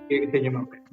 Kita niyo mamaya.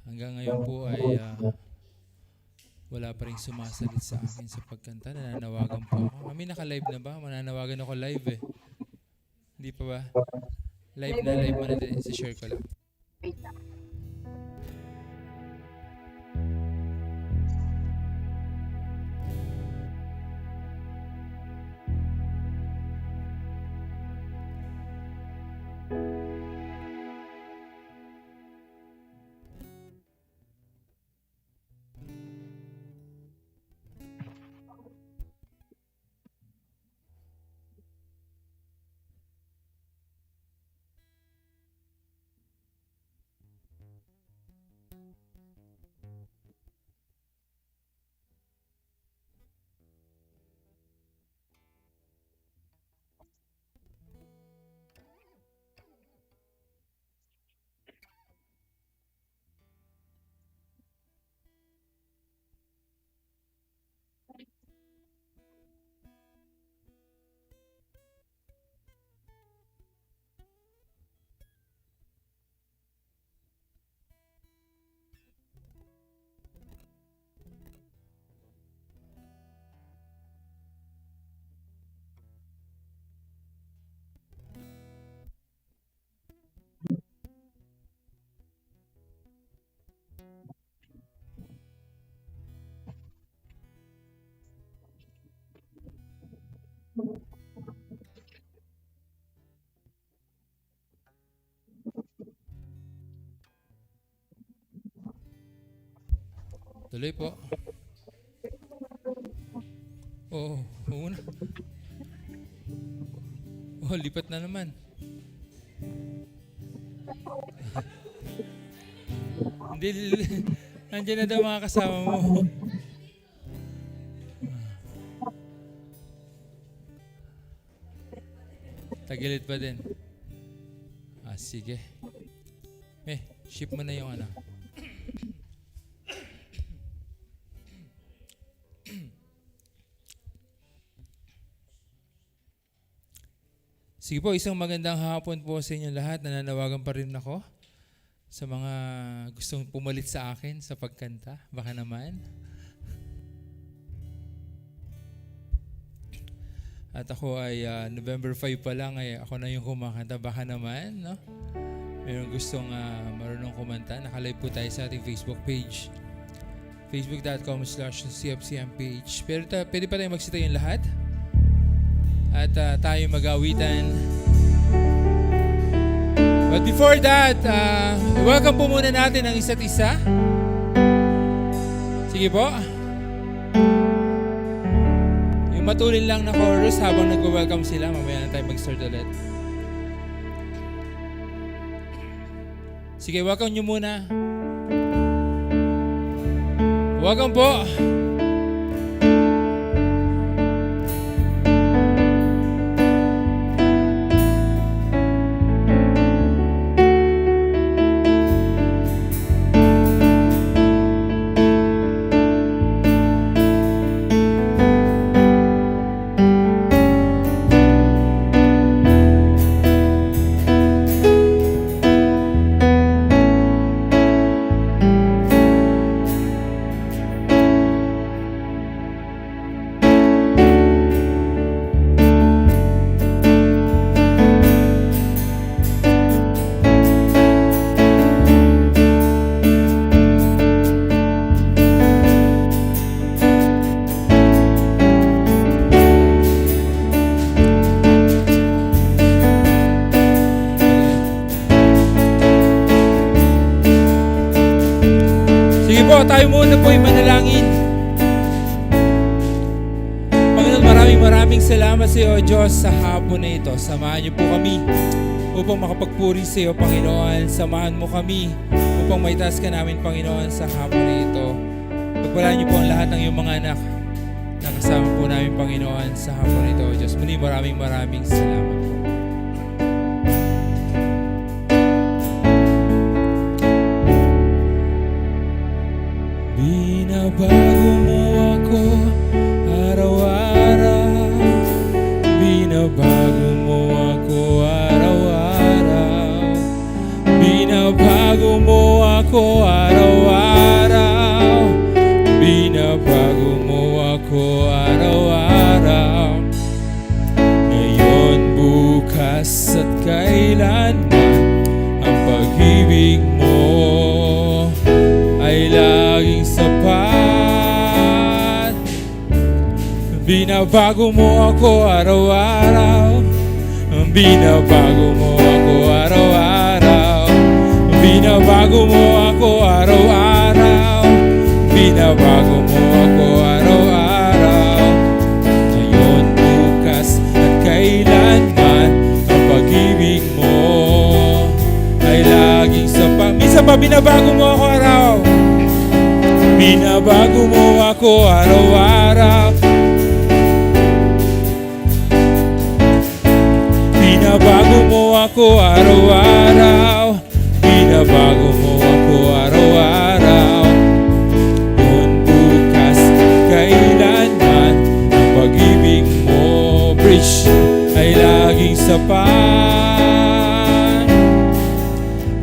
Hanggang ngayon po ay wala pa rin sumasalit sa akin sa pagkanta. Nananawagan po ako. Mami, naka-live na ba? Mananawagan ako live eh. Hindi pa ba? Live na, live mo na din. Si-share ko lang. Tuloy po. Oo, oo na. Oh, lipat na naman. Hindi, nandiyan na daw mga kasama mo. Tagilid pa din. Sige. Ship mo na yung ano. Sige po, isang magandang hapon po sa inyo lahat. Nananawagan pa rin ako sa mga gustong pumalit sa akin sa pagkanta. Baka naman. At ako ay November 5 pa lang ay ako na yung kumakanta. Baka naman, no? Mayroong gustong marunong kumanta. Nakalive po tayo sa ating Facebook page. facebook.com/CFCMPH. Pero pwede pa tayo magsita yung lahat. At tayo mag-awitan. But before that, welcome po muna natin ang isa't isa. Sige po. Yung matulin lang na chorus habang nag-welcome sila. Mamaya na tayo mag-start ulit. Sige, welcome nyo muna. Welcome po. Tayo muna po ay manalangin. Panginoon, maraming salamat sa iyo, Diyos, sa hapon na ito. Samahan niyo po kami upang makapagpuri sa iyo, Panginoon. Samahan mo kami upang maitaas ka namin, Panginoon, sa hapon na ito. Pagpalaan niyo po ang lahat ng iyong mga anak na kasama po namin, Panginoon, sa hapon na ito, Diyos. Muli, maraming salamat. Binabago mo ako araw-araw. Binabago mo ako araw-araw. Binabago mo ako araw-araw. Binabago mo ako araw-araw. Ngayon, bukas at kailanman, ang pag-ibig mo ay laging sapat. Binabago mo ako araw-araw. Binabago mo ako araw-araw. Binabago mo ako araw-araw. Binabago mo ako araw-araw. Ngayon, bukas at kailanman, ang pag-ibig mo ay laging sapat. Minsan pa binabago mo ako araw. Binabago mo ako araw-araw. Binabago mo ako araw-araw. Binabago mo ako araw-araw. Noon, bukas, kailanman, ang pag-ibig mo, bridge, ay laging sapat.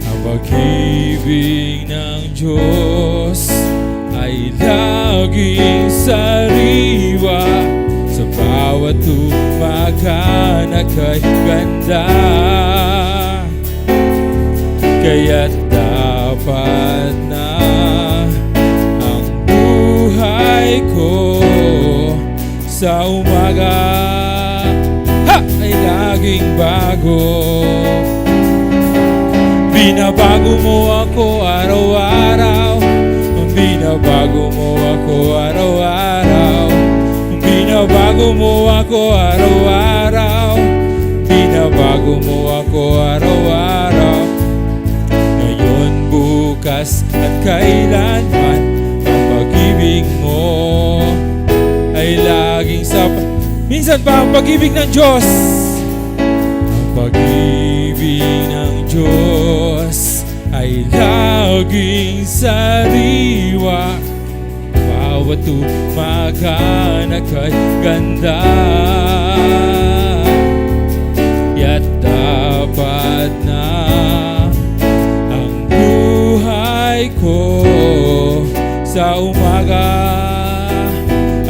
Ang pag-ibig ng Diyos ay laging sariwa. Sa bawat umaga na kay ganda. Kaya't dapat na ang buhay ko sa umaga ay laging bago. Binabago mo ako araw-araw. binabago mo ako araw-araw. Binabago mo ako araw-araw. Binabago mo ako araw-araw. Ngayon, bukas at kailanman, ang pag-ibig mo ay laging sapat. Minsan pa ang pag-ibig ng Diyos, ang pag-ibig ng Diyos ay laging sariwa. Bawat umaga na kay ganda, at dapat na ang buhay ko sa umaga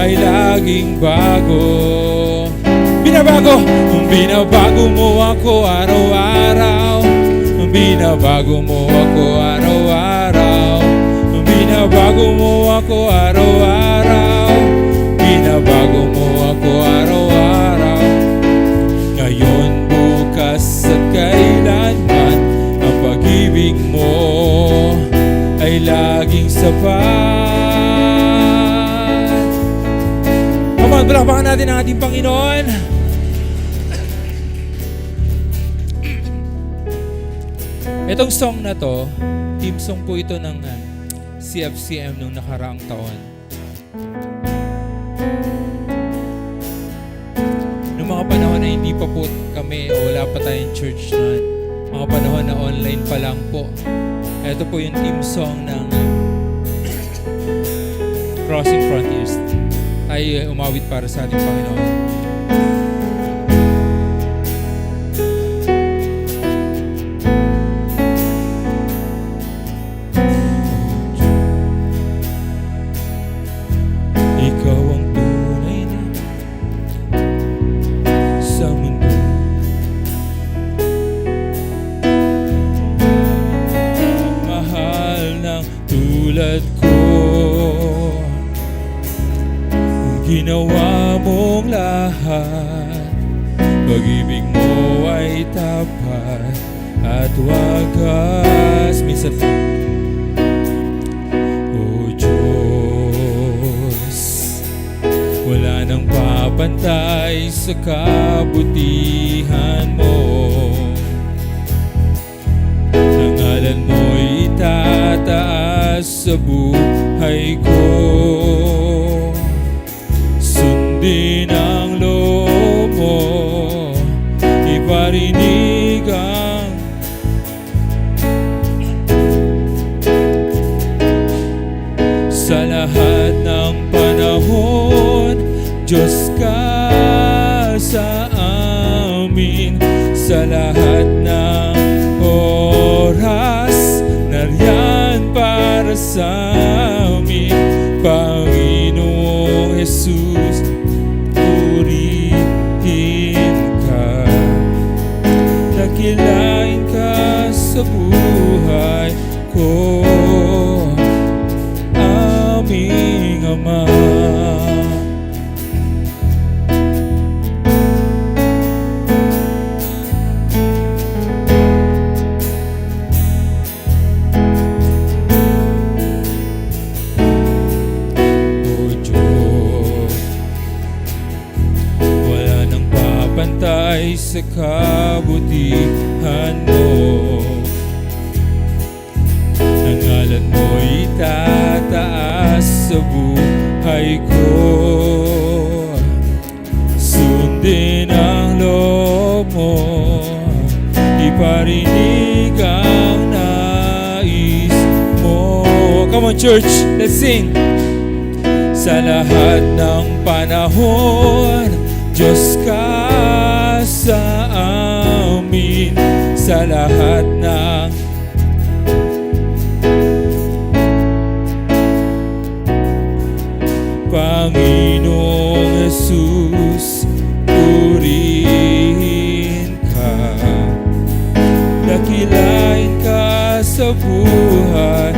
ay laging bago. Binabago mo ako araw-araw. Binabago mo ako araw-araw. Binabago mo ako araw-araw. Binabago mo ako araw-araw. Ngayon, bukas at kailanman, ang pag-ibig mo ay laging sapat. Come on, palakpakan natin ang ating Panginoon. Itong song na to, team song po ito ng CFCM nung nakaraang taon. Noong mga panahon na hindi pa po kami o wala pa tayong church noon, mga panahon na online pa lang po. Ito po yung team song ng Crossing Frontiers. Ay umawit para sa ating Panginoon. Ginawa mong lahat, pag-ibig mo ay tapat at wagas. Minsan, O Diyos, wala nang papantay sa kabutihan mo. Ang ngalan mo'y itataas sa buhay ko. Sundin ang loob mo, iparinig ang sa lahat ng panahon. Diyos ka sa amin, sa lahat ng oras, nariyan para sa amin. Panginoong Jesus, purihin ka, dakilain ka sa buhay ko, aming Ama. Pantay sa kabutihan mo, ang ngalan mo'y tataas sa buhay ko. Sundin ang loob mo, iparinig ang nais mo. Come on church, let's sing. Sa lahat ng panahon, Diyos ka sa amin, sa lahat ng Panginoong Jesus, purihin ka, dakilain ka sa buhay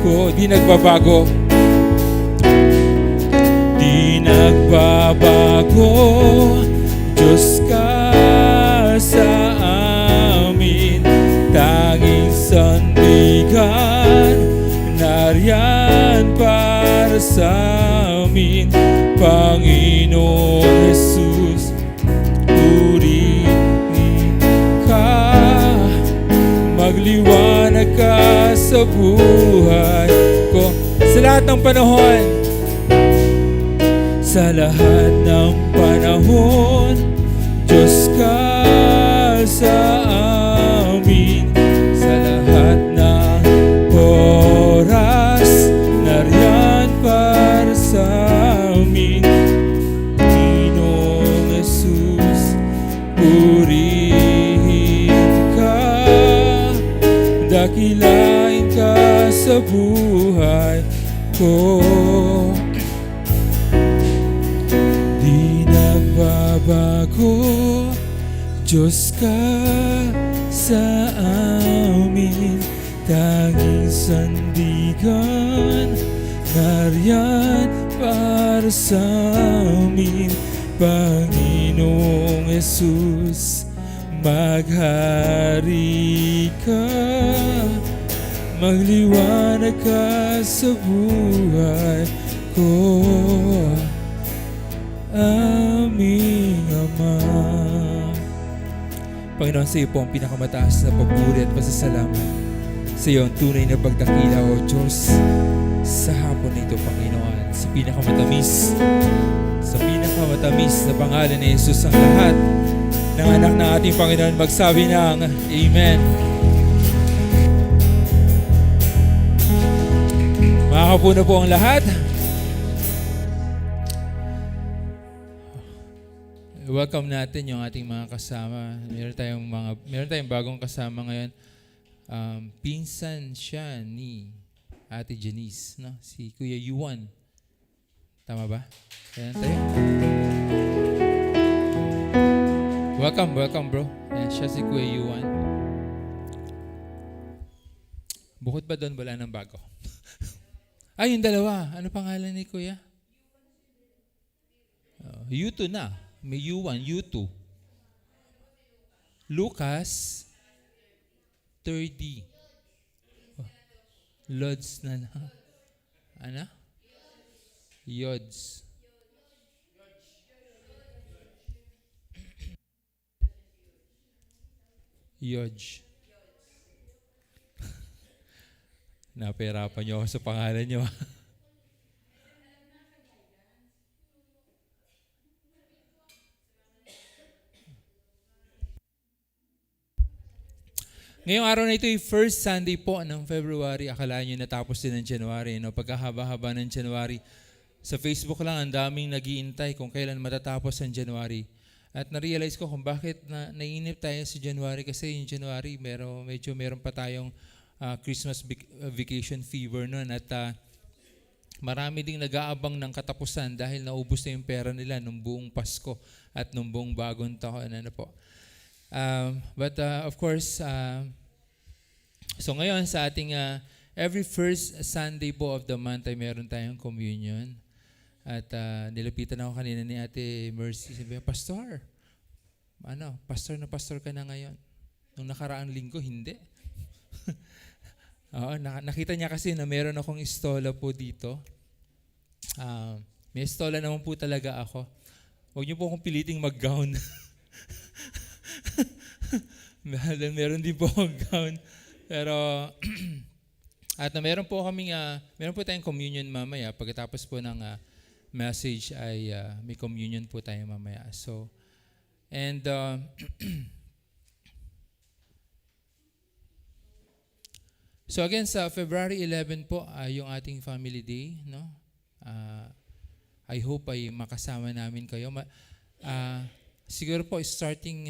ko. Di nagbabago, di nagbabago. Diyos ka sa amin, tanging sandigan, nariyan pa para sa amin, Panginoong Jesus. Purihin ka, magliwanag ka sa buhay ko. Sa lahat ng panahon, sa lahat ng panahon, Diyos ka sa amin. Sa lahat ng oras, nariyan para sa amin, Panginoong Jesus. Purihin ka, dakilain ka sa buhay ko. Di nagbabago, Diyos ka sa amin, tanging sandigan, nariyan para sa amin, Panginoong Jesus. Maghari ka, magliwanag ka sa buhay ko, aming Ama. Panginoon, sa iyo po ang pinakamataas na papuri at pasasalamat. Sa iyo ang tunay na pagdakila, O Diyos, sa hapon na ito, Panginoon. Sa pinakamatamis na pangalan ni Jesus, ang lahat ng anak ng ating Panginoon magsabi ng Amen. Makakapo na po ang lahat. Welcome natin yung ating mga kasama. Meron tayong bagong kasama ngayon. Pinsan siya ni Ate Janice, no? Si Kuya Yuan. Tama ba? Ayan tayo. Welcome bro. Ayan, siya si Kuya Yuan. Bukod ba doon, wala nang bago? Ay, yung dalawa. Ano pangalan ni Kuya? U2 na. May U1, U2. Lucas, 3D. Lods na. Ano? Yods. Yodge. Napahirapan niyo ako sa pangalan niyo. Ngayong araw na ito ay first Sunday po ng February. Akala nyo natapos din ng January. No? Pagkahaba-haba ng January, sa Facebook lang ang daming nag-iintay kung kailan matatapos ang January. At na-realize ko kung bakit naiinip tayo sa January, kasi yung January meron pa tayong Christmas vacation fever noon. At marami ding nag-aabang ng katapusan dahil naubos na yung pera nila nung buong Pasko at nung buong bagong taon. Ano po. But of course, so ngayon sa ating every first Sunday po of the month ay meron tayong communion. At nilapitan ako kanina ni Ate Mercy. Sabi niya, Pastor, pastor ka na ngayon. Nung nakaraang linggo, hindi. Oo, nakita niya kasi na meron akong istola po dito. May istola naman po talaga ako. Huwag niyo po akong piliting mag-gown. Meron din po akong gown. Pero at meron po tayong communion mamaya. Pagkatapos po ng message ay may communion po tayo mamaya. So, and so again, sa February 11 po yung ating family day, no? I hope ay makasama namin kayo. Siguro po starting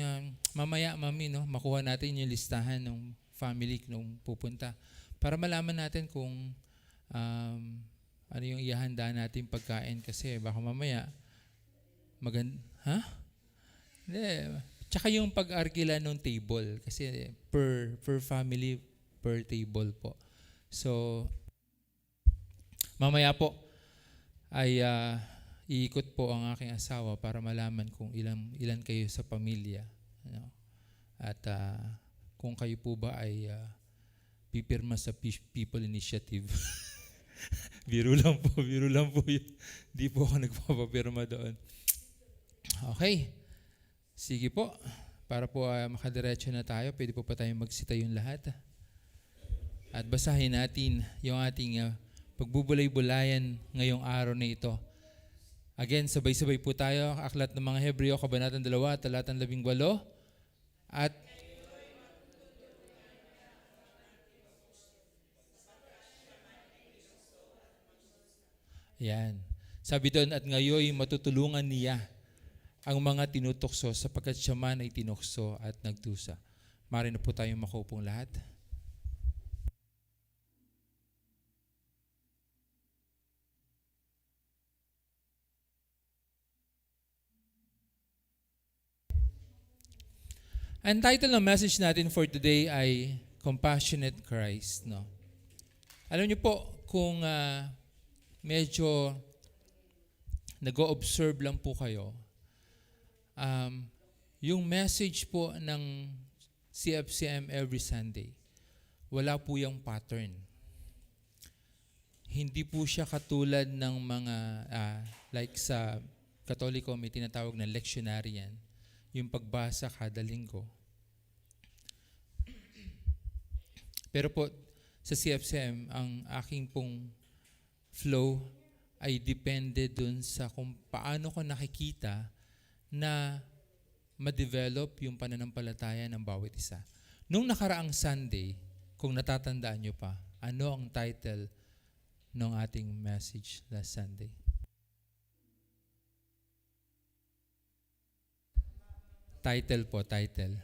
mamaya, mami, no, makuha natin yung listahan ng family nung pupunta para malaman natin kung ano yung ihahanda natin pagkain, kasi baka mamaya tsaka yung pag-arkila ng table, kasi per family per table po. So mamaya po ay iikot po ang aking asawa para malaman kung ilan kayo sa pamilya. Ano? At kung kayo po ba ay pipirma sa People Initiative. Biro lang po, biro lang po yun. Di po ako nagpapapirma doon. Okay, sige po. Para po makadiretso na tayo, pwede po pa tayong magsita yung lahat. At basahin natin yung ating pagbubulay-bulayan ngayong araw na ito. Again, sabay-sabay po tayo. Aklat ng mga Hebreo, Kabanatang 2, Talatang 18. At yan. Sabi doon, at ngayon matutulungan niya ang mga tinutokso sapagkat siya man ay tinukso at nagdusa. Mari na po tayong makaupong lahat. Ang title ng message natin for today ay Compassionate Christ. No? Alam niyo po, kung medyo nag-o-observe lang po kayo, yung message po ng CFCM every Sunday, wala po yung pattern. Hindi po siya katulad ng mga, like sa Katoliko, may tinatawag na lectionary yan, yung pagbasa kada linggo. Pero po, sa CFCM, ang aking pong flow ay depende dun sa kung paano ko nakikita na ma-develop yung pananampalataya ng bawat isa. Nung nakaraang Sunday, kung natatandaan nyo pa, ano ang title ng ating message last Sunday? Title po, title.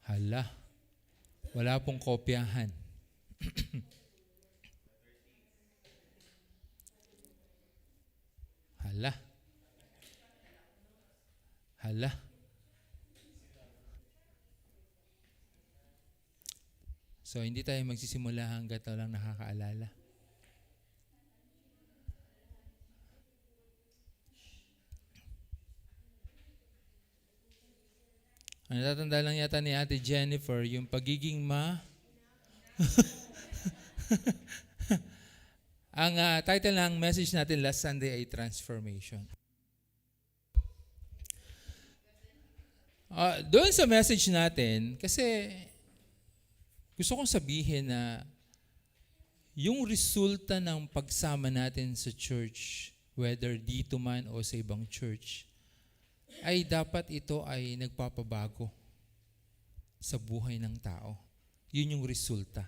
Hala, wala pong kopyahan. Hala. Hala. So, hindi tayo magsisimula hanggat walang nakakaalala. Ang natatanda lang yata ni Ate Jennifer, yung pagiging Ang title ng message natin last Sunday ay Transformation. Doon sa message natin, kasi gusto kong sabihin na yung resulta ng pagsama natin sa church, whether dito man o sa ibang church, ay dapat ito ay nagpapabago sa buhay ng tao. Yun yung resulta.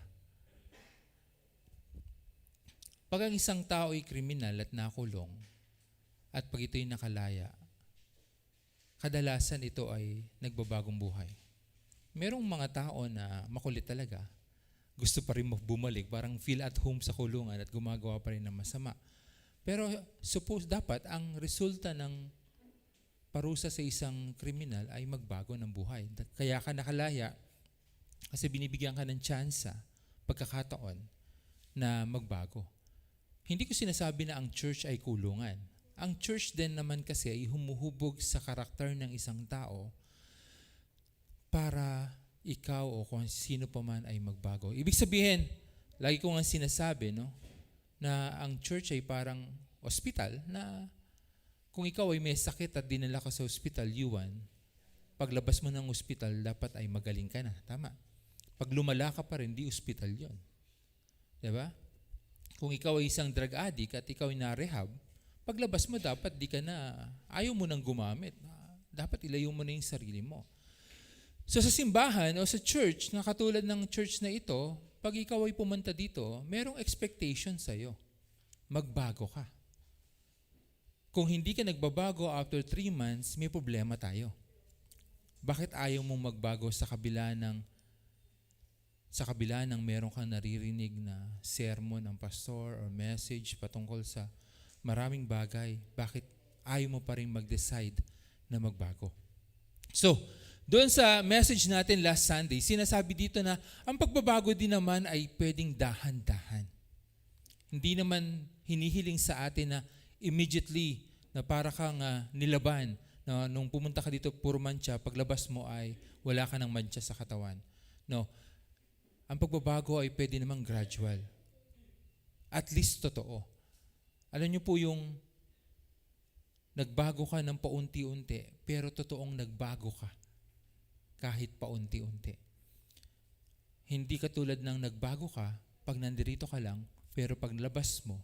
Pag ang isang tao ay kriminal at nakulong, at pag ito'y nakalaya, kadalasan ito ay nagbabagong buhay. Merong mga tao na makulit talaga, gusto pa rin bumalik, parang feel at home sa kulungan at gumagawa pa rin ng masama. Pero dapat ang resulta ng parusa sa isang kriminal ay magbago ng buhay. Kaya ka nakalaya kasi binibigyan ka ng tsansa, pagkakataon na magbago. Hindi ko sinasabi na ang church ay kulungan. Ang church din naman kasi ay humuhubog sa karakter ng isang tao para ikaw o kung sino pa man ay magbago. Ibig sabihin, lagi ko nga sinasabi, no, na ang church ay parang ospital na kung ikaw ay may sakit at dinala ka sa ospital, paglabas mo ng ospital, dapat ay magaling ka na. Tama. Pag lumala ka pa rin, di ospital yun. Diba? Kung ikaw ay isang drug addict at ikaw ay na-rehab, paglabas mo dapat ayaw mo nang gumamit. Dapat ilayo mo na yung sarili mo. So sa simbahan o sa church, na katulad ng church na ito, pag ikaw ay pumunta dito, merong expectation sa'yo. Magbago ka. Kung hindi ka nagbabago after 3 months, may problema tayo. Bakit ayaw mong magbago sa kabila ng meron kang naririnig na sermon ng pastor or message patungkol sa maraming bagay? Bakit ayaw mo pa rin mag-decide na magbago? So, doon sa message natin last Sunday, sinasabi dito na ang pagbabago din naman ay pwedeng dahan-dahan. Hindi naman hinihiling sa atin na immediately na para kang nilaban na nung pumunta ka dito puro mantsa, paglabas mo ay wala ka ng mantsa sa katawan. No. ang pagbabago ay pwede namang gradual. At least totoo. Alam niyo po yung nagbago ka ng paunti-unti, pero totoong nagbago ka kahit paunti-unti. Hindi katulad ng nagbago ka pag nandirito ka lang, pero pag labas mo,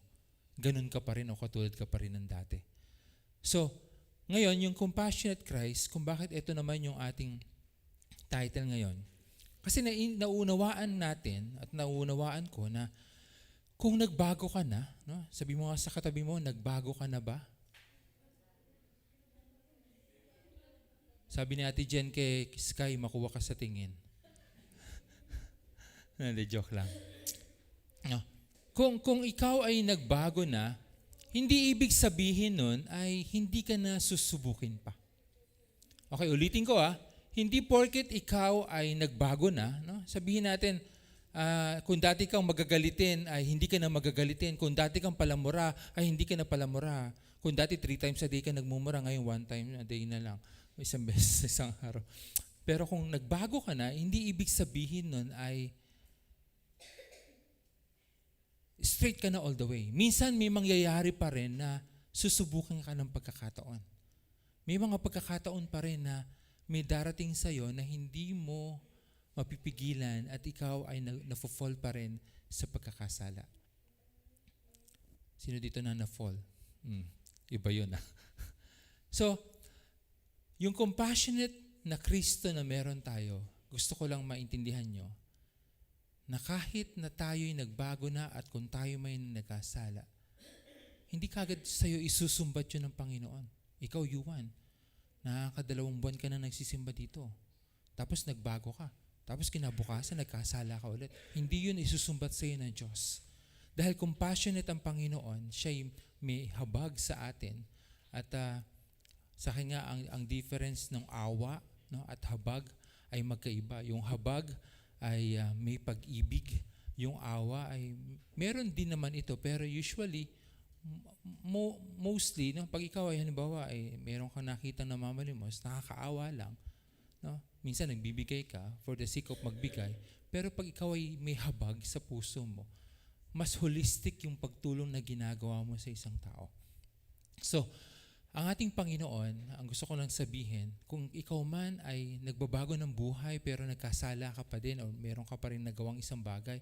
ganun ka pa rin o katulad ka pa rin ng dati. So, ngayon, yung Compassionate Christ, kung bakit ito naman yung ating title ngayon. Kasi naunawaan natin at naunawaan ko na kung nagbago ka na, no? Sabi mo nga sa katabi mo, nagbago ka na ba? Sabi ni Ate Jen kay Sky, makuha ka sa tingin. Hindi, joke lang. No. Kung ikaw ay nagbago na, hindi ibig sabihin nun ay hindi ka na susubukin pa. Okay, ulitin ko Hindi porket ikaw ay nagbago na, no? Sabihin natin, kung dati kang magagalitin ay hindi ka na magagalitin. Kung dati kang palamura ay hindi ka na palamura. Kung dati 3 times a day ka nagmumura, ngayon 1 time a day na lang. Isang beses, isang araw. Pero kung nagbago ka na, hindi ibig sabihin nun ay straight ka na all the way. Minsan may mangyayari pa rin na susubukan ka ng pagkakataon. May mga pagkakataon pa rin na may darating sa'yo na hindi mo mapipigilan at ikaw ay na-fall pa rin sa pagkakasala. Sino dito na na-fall? Iba yun So, yung compassionate na Kristo na meron tayo, gusto ko lang maintindihan nyo, na kahit na tayo'y nagbago na at kung tayo may nagkasala, hindi kagad sa'yo isusumbat yun ng Panginoon. Ikaw, Yuan, nakakadalawang buwan ka na nagsisimba dito. Tapos nagbago ka. Tapos kinabukasan, nagkasala ka ulit. Hindi yun isusumbat sa'yo ng Diyos. Dahil compassionate ang Panginoon, siya'y may habag sa atin. At sa akin nga, ang difference ng awa, no, at habag ay magkaiba. Yung habag ay may pag-ibig. Yung awa ay meron din naman ito, pero usually mostly no, pag ikaw ay halimbawa ay meron kang nakitang namamalimos, nakakaawa lang, no? Minsan nagbibigay ka for the sake of magbigay, pero pag ikaw ay may habag sa puso mo, mas holistic yung pagtulong na ginagawa mo sa isang tao. So, ang ating Panginoon, ang gusto ko lang sabihin, kung ikaw man ay nagbabago ng buhay pero nagkasala ka pa din o meron ka pa rin nagawang isang bagay,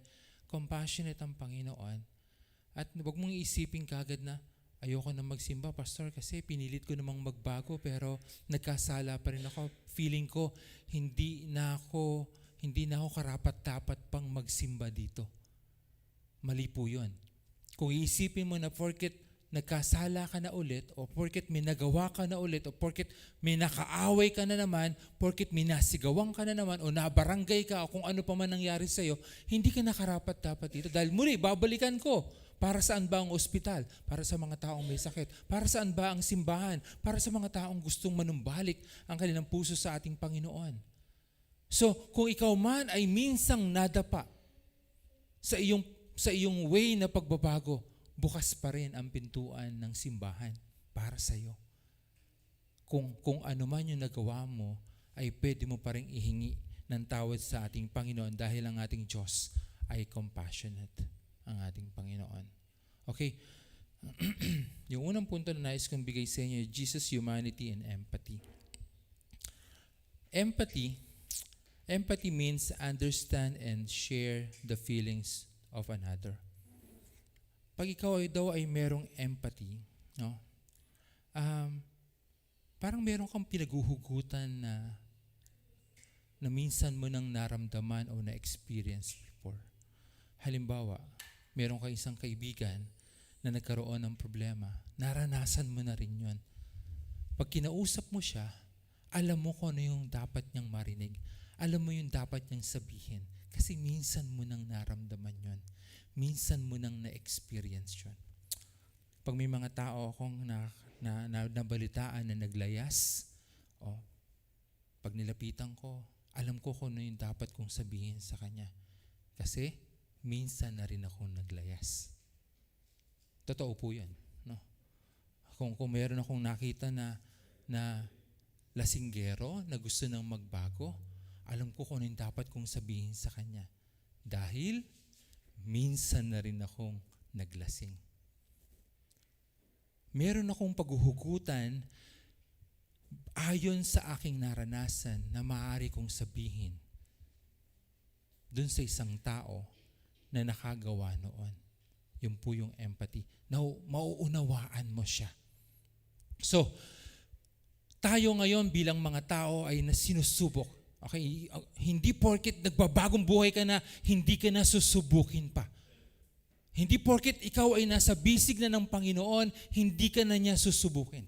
compassionate ang Panginoon. At huwag mong isipin kagad na ayoko na magsimba, Pastor, kasi pinilit ko namang magbago pero nagkasala pa rin ako. Feeling ko hindi na ako karapat-dapat pang magsimba dito. Mali po yun. Kung iisipin mo na porket nagkasala ka na ulit, o porket may nagawa ka na ulit, o porket may nakaaway ka na naman, porket may nasigawang ka na naman, o nabarangay ka, o kung ano pa man nangyari sa'yo, hindi ka nakarapat dapat dito. Dahil muli, babalikan ko. Para saan ba ang ospital? Para sa mga taong may sakit. Para saan ba ang simbahan? Para sa mga taong gustong manumbalik ang kanilang puso sa ating Panginoon. So, kung ikaw man ay minsang nadapa sa iyong way na pagbabago, bukas pa rin ang pintuan ng simbahan para sa iyo. Kung ano man yung nagawa mo, ay pwede mo pa rin ihingi ng tawad sa ating Panginoon dahil ang ating Diyos ay compassionate, ang ating Panginoon. Okay? Yung unang punto na nais kong bigay sa inyo, Jesus, humanity, and empathy. Empathy means understand and share the feelings of another. Pag ikaw ay merong empathy, no? Parang meron kang pinaguhugutan na minsan mo nang naramdaman o na-experience before. Halimbawa, meron ka isang kaibigan na nagkaroon ng problema. Naranasan mo na rin yun. Pag kinausap mo siya, alam mo kung ano yung dapat niyang marinig. Alam mo yung dapat niyang sabihin. Kasi minsan mo nang naramdaman yun. Minsan mo nang na-experience yun. Pag may mga tao akong nabalitaan na naglayas, pag nilapitan ko, alam ko kung ano yung dapat kong sabihin sa kanya. Kasi minsan na rin akong naglayas. Totoo po yan. No? Kung meron akong nakita na lasinggero na gusto nang magbago, alam ko kung ano yung dapat kong sabihin sa kanya. Dahil minsan na rin akong naglasing. Meron akong paghuhugutan ayon sa aking naranasan na maaari kong sabihin dun sa isang tao na nakagawa noon. Yun po yung empathy. Mauunawaan mo siya. So, tayo ngayon bilang mga tao ay nasinusubok. Okay, hindi porket nagbabagong buhay ka na, hindi ka na susubukin pa. Hindi porket ikaw ay nasa bisig na ng Panginoon, hindi ka na niya susubukin.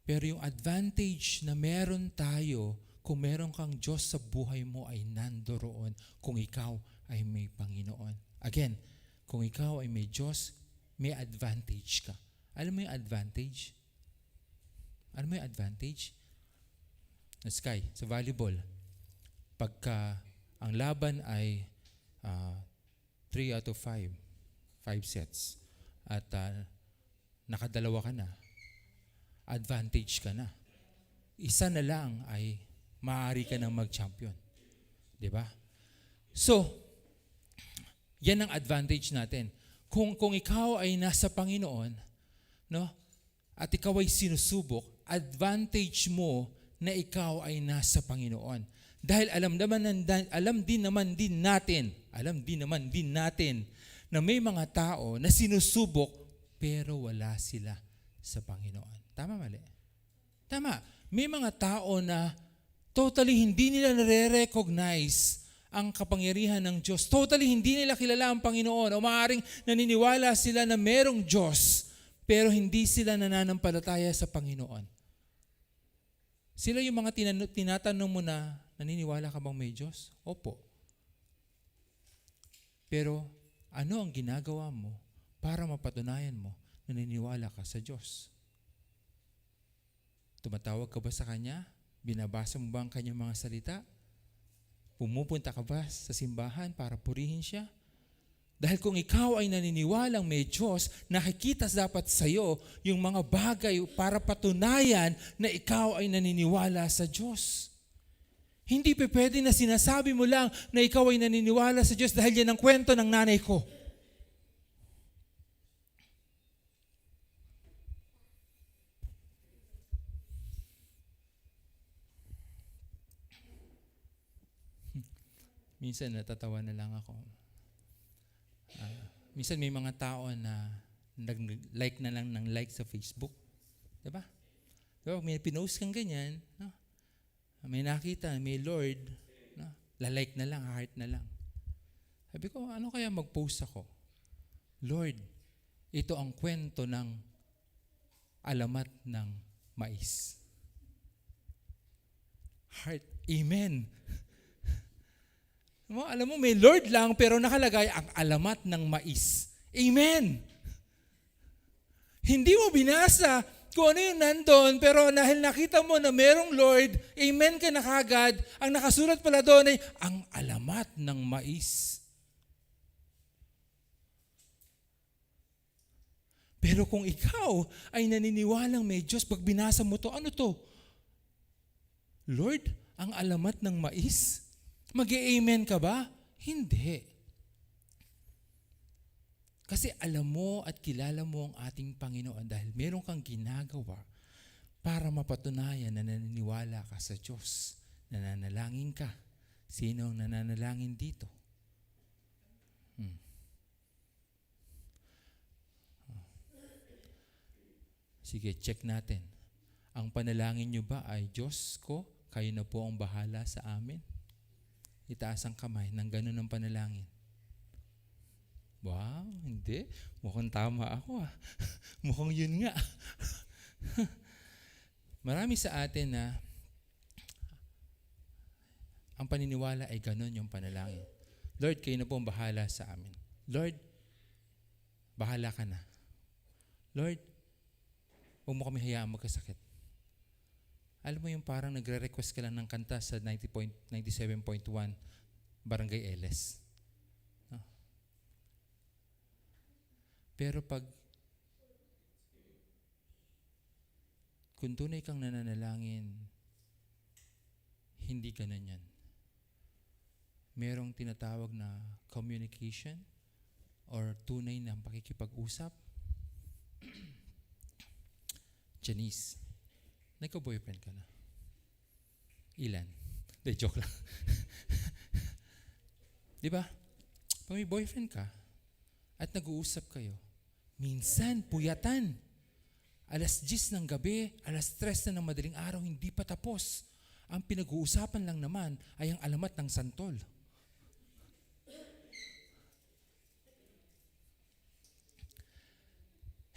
Pero yung advantage na meron tayo, kung meron kang Diyos sa buhay mo ay nandoroon kung ikaw ay may Panginoon. Again, kung ikaw ay may Diyos, may advantage ka. Alam mo yung advantage? Alam mo yung advantage? Sky, sa volleyball, pagka ang laban ay 3 out of 5 sets, at nakadalawa ka na, advantage ka na. Isa na lang ay maaari ka nang mag-champion. Diba? So, yan ang advantage natin. Kung ikaw ay nasa Panginoon, no, at ikaw ay sinusubok, advantage mo na ikaw ay nasa Panginoon. Dahil alam din naman din natin na may mga tao na sinusubok pero wala sila sa Panginoon. Tama, mali? Tama. May mga tao na totally hindi nila nare-recognize ang kapangyarihan ng Diyos. Totally hindi nila kilala ang Panginoon o maaaring naniniwala sila na merong Diyos pero hindi sila nananampalataya sa Panginoon. Sila yung mga tinatanong mo na, naniniwala ka bang may Diyos? Opo. Pero ano ang ginagawa mo para mapatunayan mo na naniniwala ka sa Diyos? Tumatawag ka ba sa Kanya? Binabasa mo ba ang Kanyang mga salita? Pumupunta ka ba sa simbahan para purihin siya? Dahil kung ikaw ay naniniwalang may Diyos, nakikita dapat sa iyo yung mga bagay para patunayan na ikaw ay naniniwala sa Diyos. Hindi pwede na sinasabi mo lang na ikaw ay naniniwala sa Diyos dahil yan ang kwento ng nanay ko. Minsan natatawa na lang ako. Minsan may mga tao na nag-like na lang ng like sa Facebook. Diba? Diba? May pinost kang ganyan, no? May nakita, may Lord, no? La-like na lang, heart na lang. Sabi ko, ano kaya mag-post ako? Lord, ito ang kwento ng alamat ng mais. Heart, amen. Alam mo, may Lord lang pero nakalagay ang alamat ng mais. Amen! Hindi mo binasa kung ano yung nandun, pero dahil nakita mo na merong Lord, amen ka na kagad, ang nakasulat pala doon ay ang alamat ng mais. Pero kung ikaw ay naniniwalang may Diyos, pag binasa mo to, ano to? Lord, ang alamat ng mais? Mag-i-amen ka ba? Hindi. Kasi alam mo at kilala mo ang ating Panginoon dahil meron kang ginagawa para mapatunayan na naniniwala ka sa Diyos. Nananalangin ka. Sino ang nananalangin dito? Sige, check natin. Ang panalangin nyo ba ay, Diyos ko, kayo na po ang bahala sa amin? Itaas ang kamay ng ganun ang panalangin. Wow, hindi. Mukhang tama ako . Mukhang yun nga. Marami sa atin na ang paniniwala ay ganun yung panalangin. Lord, kayo na po ang bahala sa amin. Lord, bahala ka na. Lord, huwag mo kami hayaan magkasakit. Alam mo yung parang nagre-request ka lang ng kanta sa 97.1 Barangay LS. No? Pero kung tunay kang nananalangin, hindi ganun yan. merong tinatawag na communication or tunay na pakikipag-usap. Janice, nagka-boyfriend ka na? Ilan? De, joke lang. Di ba? Pag may boyfriend ka at nag-uusap kayo, minsan puyatan. Alas 10 ng gabi, alas 3 na ng madaling araw, hindi pa tapos. Ang pinag-uusapan lang naman ay ang alamat ng santol.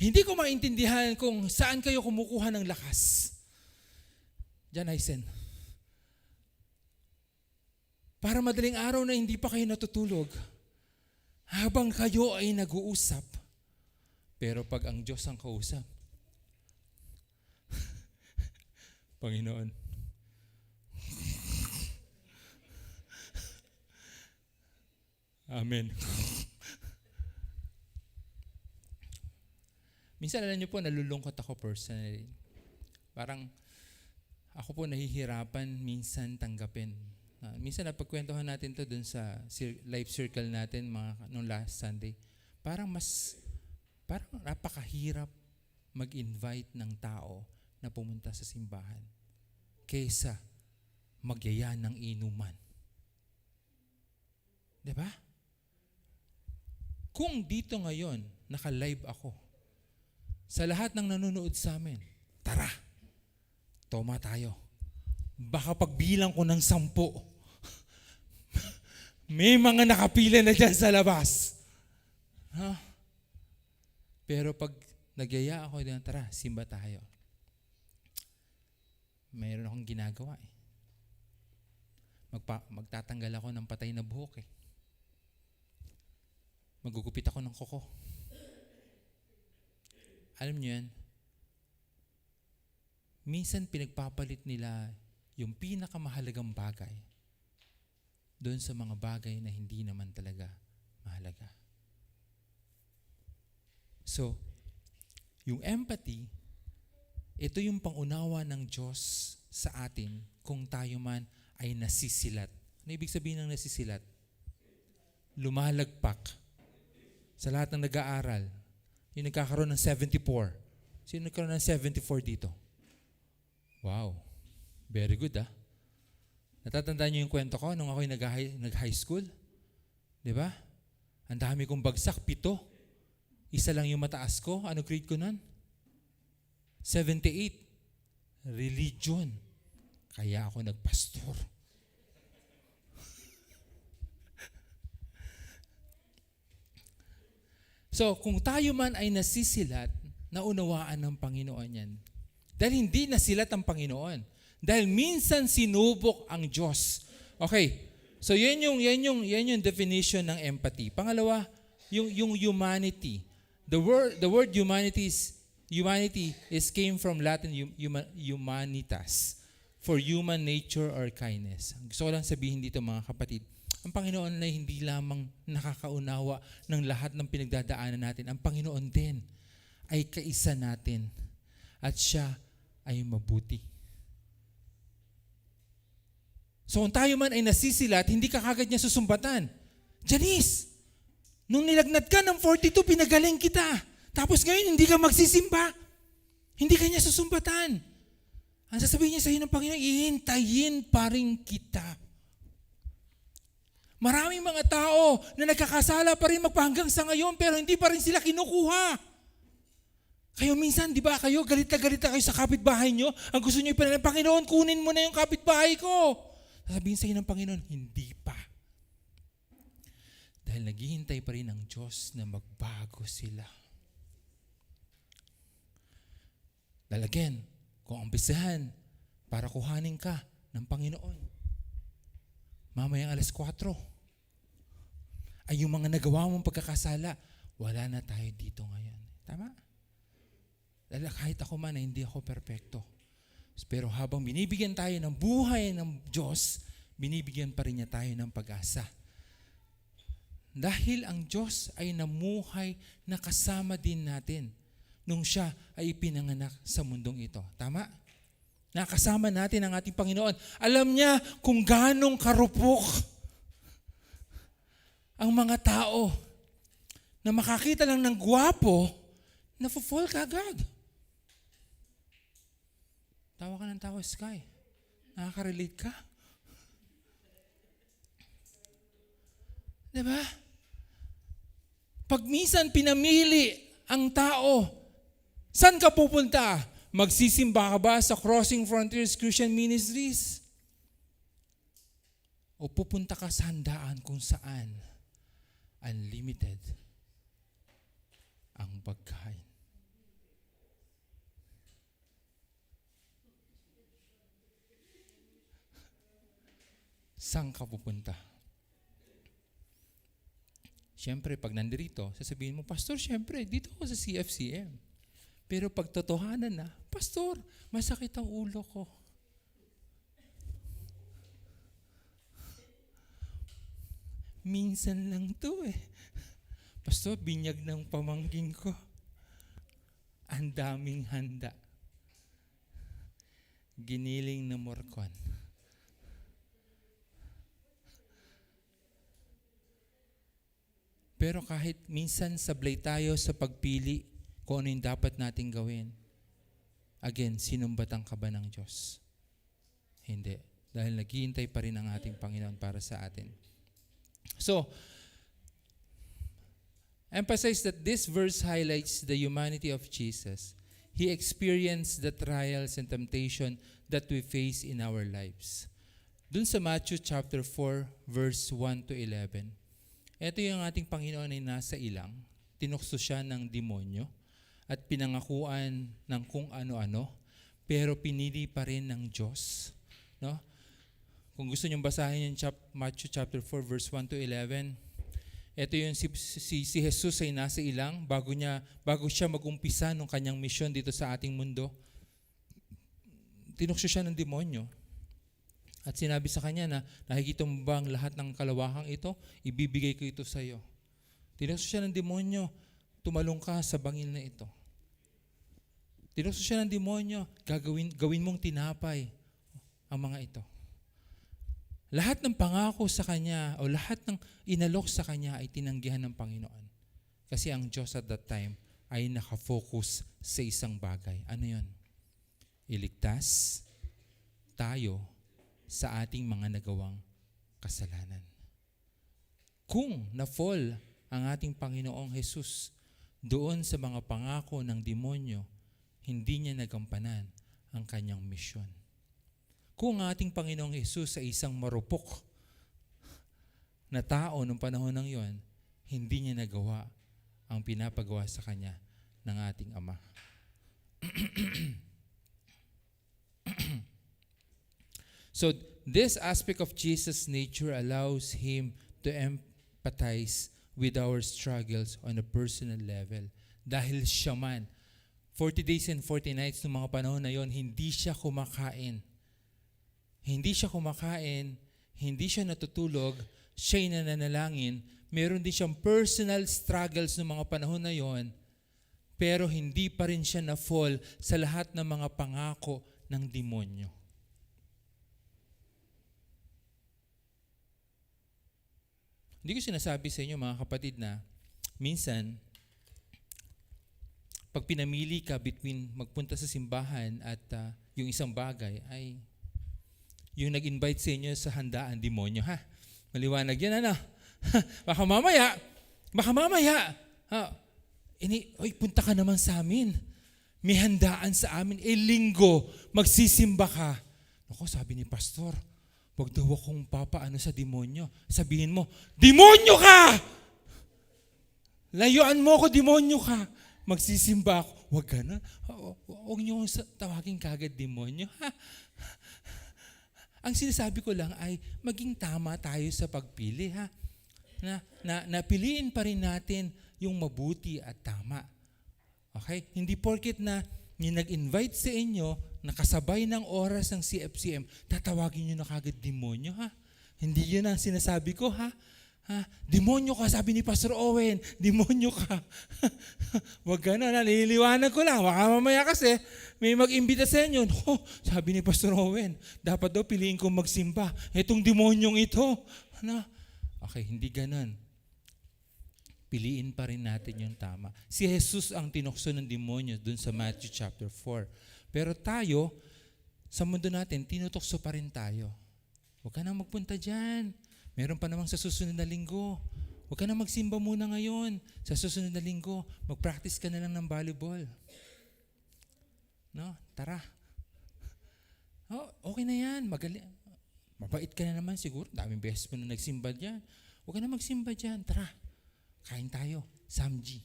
Hindi ko maintindihan kung saan kayo kumukuha ng lakas. Jan Aysen. Para madaling araw na hindi pa kayo natutulog, habang kayo ay nag-uusap, pero pag ang Diyos ang kausap, Panginoon, Amen. Minsan alam niyo po, nalulungkot ako personally. Parang ako po nahihirapan minsan tanggapin. Minsan napagkwentuhan natin to dun sa life circle natin nung last Sunday. Parang napakahirap mag-invite ng tao na pumunta sa simbahan kaysa magyaya ng inuman. Diba? Kung dito ngayon, naka-live ako, sa lahat ng nanonood sa amin, tara, toma tayo. Baka pagbilang ko ng 10, may mga nakapila na dyan sa labas. Huh? Pero pag nagyaya ako dyan, tara, simba tayo. Mayroon akong ginagawa eh. Magtatanggal ako ng patay na buhok eh. Magugupit ako ng kuko. Alam niyo yan, minsan pinagpapalit nila yung pinakamahalagang bagay doon sa mga bagay na hindi naman talaga mahalaga. So, yung empathy, ito yung pangunawa ng Diyos sa atin kung tayo man ay nasisilat. Ano ibig sabihin ng nasisilat? Lumalagpak. Sa lahat ng nag-aaral, yung nagkakaroon ng 74. Sino nagkaroon ng 74 dito? Wow. Very good ah. Natatandaan niyo yung kwento ko nung ako'y nag-high school? Di ba? Ang dami kong bagsak, 7. Isa lang yung mataas ko. Ano grade ko nun? 78. Religion. Kaya ako nagpastor. So, kung tayo man ay nasisilat, naunawaan ng Panginoon yan. Dahil hindi nasilat ang Panginoon. Dahil minsan sinubok ang Diyos. Okay, so yan yung definition ng empathy. Pangalawa, yung humanity. The word humanity is came from Latin humanitas, for human nature or kindness. Gusto ko lang sabihin dito mga kapatid, ang Panginoon ay hindi lamang nakakaunawa ng lahat ng pinagdadaanan natin. Ang Panginoon din ay kaisa natin at siya ay mabuti. So kung tayo man ay nasisilat, hindi ka kagad niya susumbatan. Janice, nung nilagnat ka ng 42, pinagaling kita. Tapos ngayon, hindi ka magsisimba. Hindi ka niya susumbatan. Ang sasabihin niya sa iyo ng Panginoon, ihintayin pa rin kita. Maraming mga tao na nagkakasala pa rin magpahanggang sa ngayon pero hindi pa rin sila kinukuha. Kayo minsan, di ba, kayo galit na kayo sa kapitbahay nyo. Ang gusto nyo ipanalang, Panginoon, kunin mo na yung kapitbahay ko. Sasabihin sa iyo ng Panginoon, hindi pa. Dahil naghihintay pa rin ang Diyos na magbago sila. Dahil again, kung umpisahan para kuhanin ka ng Panginoon, mamayang alas 4, ay yung mga nagawa mong pagkakasala, wala na tayo dito ngayon. Tama? Dahil kahit ako man ay hindi ako perpekto. Pero habang binibigyan tayo ng buhay ng Diyos, binibigyan pa rin niya tayo ng pag-asa. Dahil ang Diyos ay namuhay na kasama din natin nung siya ay ipinanganak sa mundong ito. Tama? Nakasama natin ang ating Panginoon. Alam niya kung ganong karupok ang mga tao na makakita lang ng gwapo, na-fall ka agad. Tawa ka ng tawa, Sky. Nakaka-relate ka? Diba? Pag minsan pinamili ang tao, saan ka pupunta? Magsisimba ka ba sa Crossing Frontiers Christian Ministries? O pupunta ka sa handaan kung saan unlimited ang pagkain? Saan ka pupunta? Siyempre, pag nandirito, sasabihin mo, Pastor, siyempre, dito ako sa CFCM. Pero pag totohanan na, Pastor, masakit ang ulo ko. Minsan lang to eh. Pastor, binyag ng pamangking ko. Ang daming handa. Giniling na morkon. Pero kahit minsan sablay tayo sa pagpili kung ano yung dapat nating gawin, again, sinumbatan ka ba ng Diyos? Hindi. Dahil naghihintay pa rin ang ating Panginoon para sa atin. So, emphasize that this verse highlights the humanity of Jesus. He experienced the trials and temptation that we face in our lives. Dun sa Matthew chapter 4, verse 1 to 11, ito yung ating Panginoon ay nasa ilang, tinukso siya ng demonyo at pinangakuan ng kung ano-ano, pero pinili pa rin ng Diyos. No? Kung gusto niyong basahin yung Matthew chapter 4 verse 1 to 11, ito yung si Jesus ay nasa ilang bago siya mag-umpisa ng kanyang misyon dito sa ating mundo. Tinukso siya ng demonyo. At sinabi sa kanya na, nakikita mo ba ang lahat ng kalawakang ito? Ibibigay ko ito sa iyo. Tinukso siya ng demonyo, tumalong ka sa bangil na ito. Tinukso siya ng demonyo, gawin mong tinapay ang mga ito. Lahat ng pangako sa kanya o lahat ng inalok sa kanya ay tinanggihan ng Panginoon. Kasi ang Diyos at that time ay nakafocus sa isang bagay. Ano yun? Iligtas tayo sa ating mga nagawang kasalanan. Kung na-fall ang ating Panginoong Jesus doon sa mga pangako ng demonyo, hindi niya nagampanan ang kanyang misyon. Kung ang ating Panginoong Jesus ay isang marupok na tao noong panahon ng yon, hindi niya nagawa ang pinapagawa sa kanya ng ating Ama. So, this aspect of Jesus' nature allows Him to empathize with our struggles on a personal level. Dahil siya man, 40 days and 40 nights noong mga panahon na yon, hindi siya kumakain. Hindi siya kumakain, hindi siya natutulog, siya'y nananalangin. Meron din siyang personal struggles noong mga panahon na yon, pero hindi pa rin siya na-fall sa lahat ng mga pangako ng demonyo. Hindi ko sinasabi sa inyo mga kapatid na minsan, pag pinamili ka between magpunta sa simbahan at yung isang bagay ay yung nag-invite sa inyo sa handaan, demonyo, ha? Maliwanag yan, ano? Baka mamaya, punta ka naman sa amin. May handaan sa amin. Linggo, magsisimba ka. Ako, sabi ni Pastor, wag daw akong papaano sa demonyo. Sabihin mo, demonyo ka! Layuan mo ako, demonyo ka. Magsisimba ako. Wag ka na. Huwag niyo tawagin kagad demonyo. Ha? Ang sinasabi ko lang ay maging tama tayo sa pagpili, ha? Na piliin pa rin natin yung mabuti at tama. Okay? Hindi porket na yung nag-invite sa inyo, nakasabay ng oras ng CFCM, tatawagin nyo na kagad demonyo, ha? Hindi yun ang sinasabi ko, ha? Demonyo ka, sabi ni Pastor Owen. Demonyo ka. Wag ka na, naliliwanag ko lang. Baka mamaya kasi may mag-imbita sa inyo. Sabi ni Pastor Owen, dapat daw piliin kong magsimba. Itong demonyong ito. Okay, hindi ganun. piliin pa rin natin yung tama. Si Jesus ang tinukso ng demonyo dun sa Matthew chapter 4. Pero tayo, sa mundo natin, tinutokso pa rin tayo. Huwag ka nang magpunta dyan. Meron pa namang sa susunod na linggo. Huwag ka nang magsimba muna ngayon. Sa susunod na linggo, mag-practice ka na lang ng volleyball. No? Tara. Oh, okay na yan. Magaling. Mabait ka na naman siguro. Daming beses mo na nagsimba dyan. Huwag ka na magsimba dyan. Tara. Kain tayo. Samji.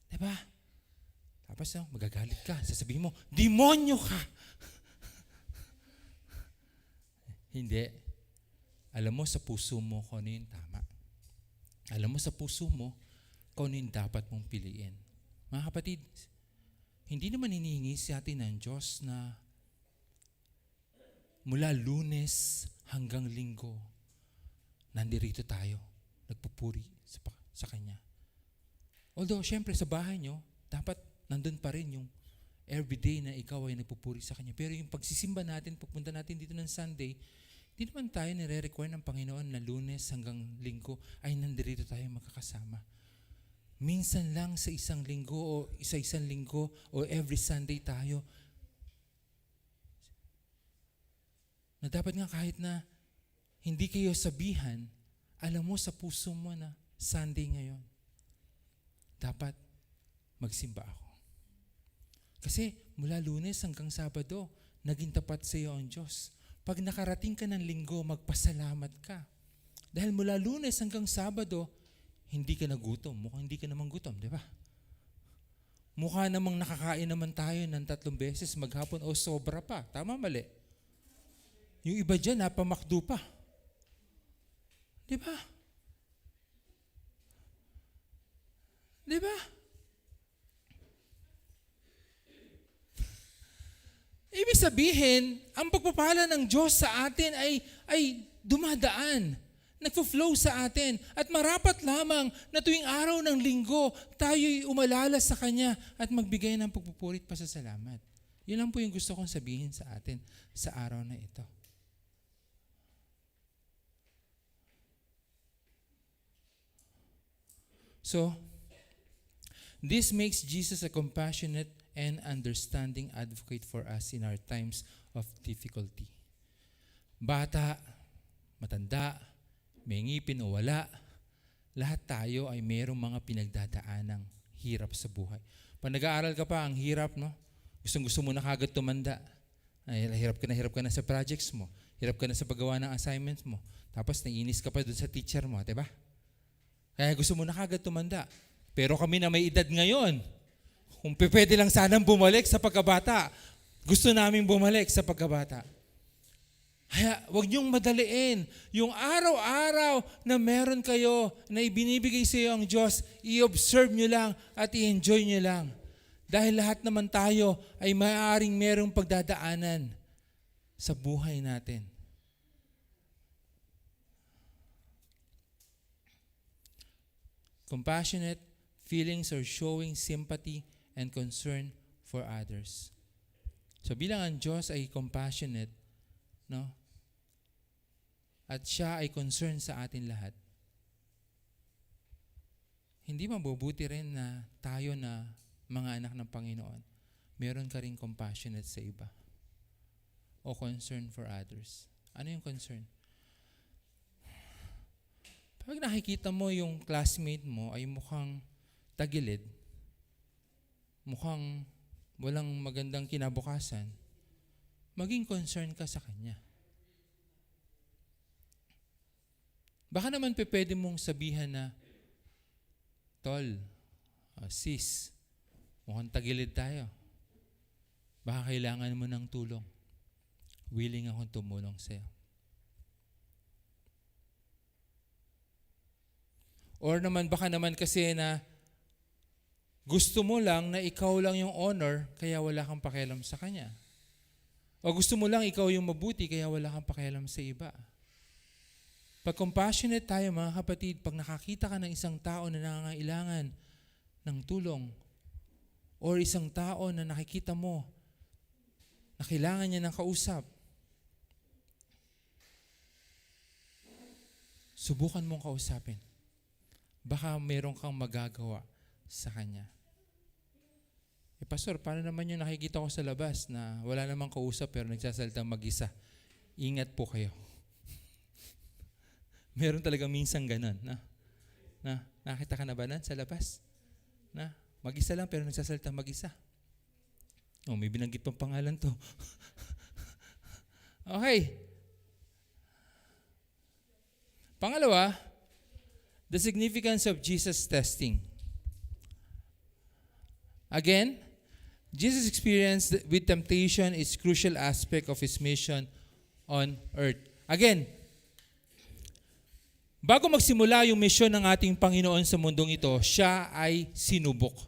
Diba? Tapos magagalit ka. Sasabihin mo, demonyo ka! Hindi. Alam mo sa puso mo kung ano yung tama. Alam mo sa puso mo kung ano yung dapat mong piliin. Mga kapatid, hindi naman hinihingi sa atin ng Diyos na mula Lunes hanggang Linggo, nandirito tayo, nagpupuri sa Kanya. Although, syempre sa bahay nyo, dapat nandun pa rin yung everyday na ikaw ay nagpupuri sa Kanya. Pero yung pagsisimba natin, pagpunta natin dito ng Sunday, hindi naman tayo nire-require ng Panginoon na Lunes hanggang Linggo ay nandirito tayo magkakasama. Minsan lang sa isang linggo o isa-isang linggo o every Sunday tayo na dapat nga kahit na hindi kayo sabihan, alam mo sa puso mo na Sunday ngayon, dapat magsimba ako. Kasi mula Lunes hanggang Sabado, naging tapat sa iyo ang Diyos. Pag nakarating ka ng linggo, magpasalamat ka. Dahil mula Lunes hanggang Sabado, hindi ka nagutom. Mukhang hindi ka naman gutom, di ba? Mukha namang nakakain naman tayo ng 3 beses maghapon o sobra pa. Tama, mali? Yung iba dyan, napamakdo pa. Di ba? Di ba? Ibig sabihin, ang pagpapala ng Diyos sa atin ay dumadaan. Nagpo-flow sa atin. At marapat lamang na tuwing araw ng linggo, tayo'y umalala sa Kanya at magbigay ng pagpupuri at pasasalamat. Yun lang po yung gusto kong sabihin sa atin sa araw na ito. So, this makes Jesus a compassionate and understanding advocate for us in our times of difficulty. Bata, matanda, may ngipin o wala, lahat tayo ay mayroong mga pinagdadaanang hirap sa buhay. Pag nag-aaral ka pa, ang hirap, no? Gusto mo na kagad tumanda. Ay, hirap ka na sa projects mo. Hirap ka na sa paggawa ng assignments mo. Tapos naiinis ka pa dun sa teacher mo, diba? Kaya gusto mo na kagad tumanda. Pero kami na may edad ngayon, kung pwede lang sanang bumalik sa pagkabata, gusto namin bumalik sa pagkabata. Kaya huwag niyong madaliin. Yung araw-araw na meron kayo, na ibinibigay sa iyo ang Diyos, i-observe nyo lang at i-enjoy nyo lang. Dahil lahat naman tayo ay maaaring merong pagdadaanan sa buhay natin. Compassionate feelings are showing sympathy and concern for others. So bilang ang Diyos ay compassionate, no? At siya ay concern sa atin lahat. Hindi mabubuti rin na tayo na mga anak ng Panginoon, meron ka rin compassionate sa iba o concern for others. Ano yung concern? Pag nakikita mo yung classmate mo ay mukhang tagilid, mukhang walang magandang kinabukasan, maging concern ka sa kanya. Baka naman pwede mong sabihan na, Tol, sis, mukhang tagilid tayo. Baka kailangan mo ng tulong. Willing akong tumulong sa'yo. Or naman, baka naman kasi na gusto mo lang na ikaw lang yung honor, kaya wala kang pakialam sa kanya. O gusto mo lang ikaw yung mabuti, kaya wala kang pakialam sa iba. Pag compassionate tayo mga kapatid, pag nakakita ka ng isang tao na nangangailangan ng tulong, or isang tao na nakikita mo na kailangan niya ng kausap, subukan mong kausapin. baka meron kang magagawa sa Kanya. Pastor, paano naman yung nakikita ko sa labas na wala namang kausap pero nagsasalita mag-isa? Ingat po kayo. Meron talagang minsan ganun. Nakita ka na ba sa labas? Mag-isa lang pero nagsasalita mag-isa. May binanggit pang pangalan to. Okay. Pangalawa, the significance of Jesus' testing. Again, Jesus' experience with temptation is crucial aspect of His mission on earth. Again, bago magsimula yung mission ng ating Panginoon sa mundong ito, Siya ay sinubok.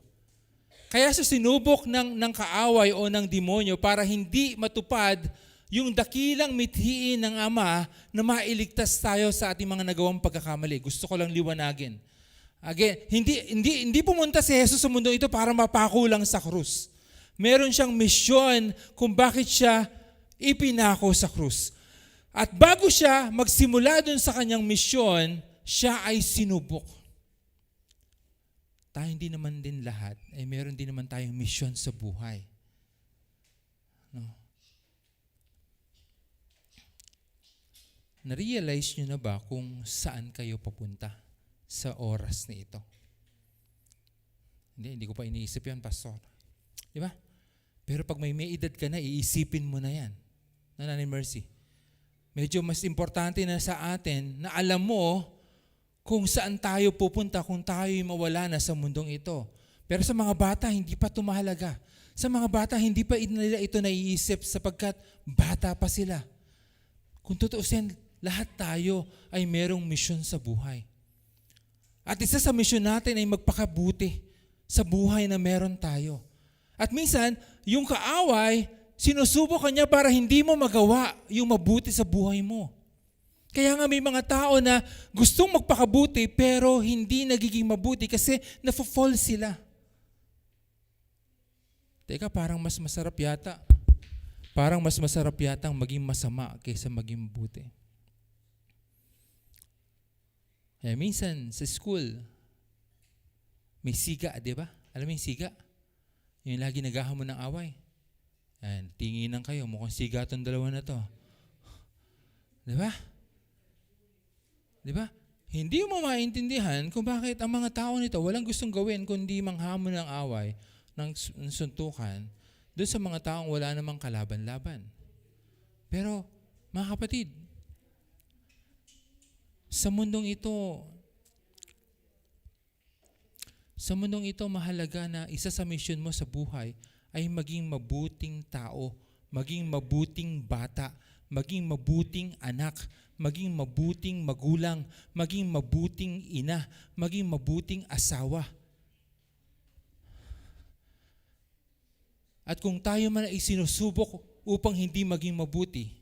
Kaya sa sinubok ng kaaway o ng demonyo para hindi matupad yung dakilang mithiin ng Ama na mailigtas tayo sa ating mga nagawang pagkakamali. Gusto ko lang liwanagin. Again, hindi pumunta si Jesus sa mundong ito para mapako lang sa krus. Meron siyang misyon kung bakit siya ipinako sa krus. At bago siya magsimula dun sa kanyang misyon, siya ay sinubok. Tayo hindi naman din lahat, meron din naman tayong misyon sa buhay. No? Na-realize nyo na ba kung saan kayo papunta sa oras na ito? Hindi ko pa iniisip yan, Pastor. Di ba? Pero pag may edad ka na, iisipin mo na yan. Nanay Mercy. Medyo mas importante na sa atin na alam mo kung saan tayo pupunta kung tayo'y mawala na sa mundong ito. Pero sa mga bata, hindi pa tumahalaga. Sa mga bata, hindi pa nila ito naiisip sapagkat bata pa sila. Kung tutuusin, lahat tayo ay merong misyon sa buhay. At isa sa misyon natin ay magpakabuti sa buhay na meron tayo. At minsan, yung kaaway, sinusubok ka niya para hindi mo magawa yung mabuti sa buhay mo. Kaya nga may mga tao na gustong magpakabuti pero hindi nagiging mabuti kasi nafo-fall sila. Teka, parang mas masarap yata. Parang mas masarap yata ang maging masama kaysa maging mabuti. Kaya minsan sa school, may siga, di ba? Alam mo yung siga? Yung lagi naghahamon ng away. Yan, tinginan kayo, mukhang siga itong dalawa na to. Di ba? Di ba? Hindi mo maintindihan kung bakit ang mga tao nito walang gustong gawin kundi manghamon ng away, ng suntukan, doon sa mga taong wala namang kalaban-laban. Pero, mga kapatid, sa mundong ito mahalaga na isa sa mission mo sa buhay ay maging mabuting tao, maging mabuting bata, maging mabuting anak, maging mabuting magulang, maging mabuting ina, maging mabuting asawa. At kung tayo man ay sinusubok upang hindi maging mabuti,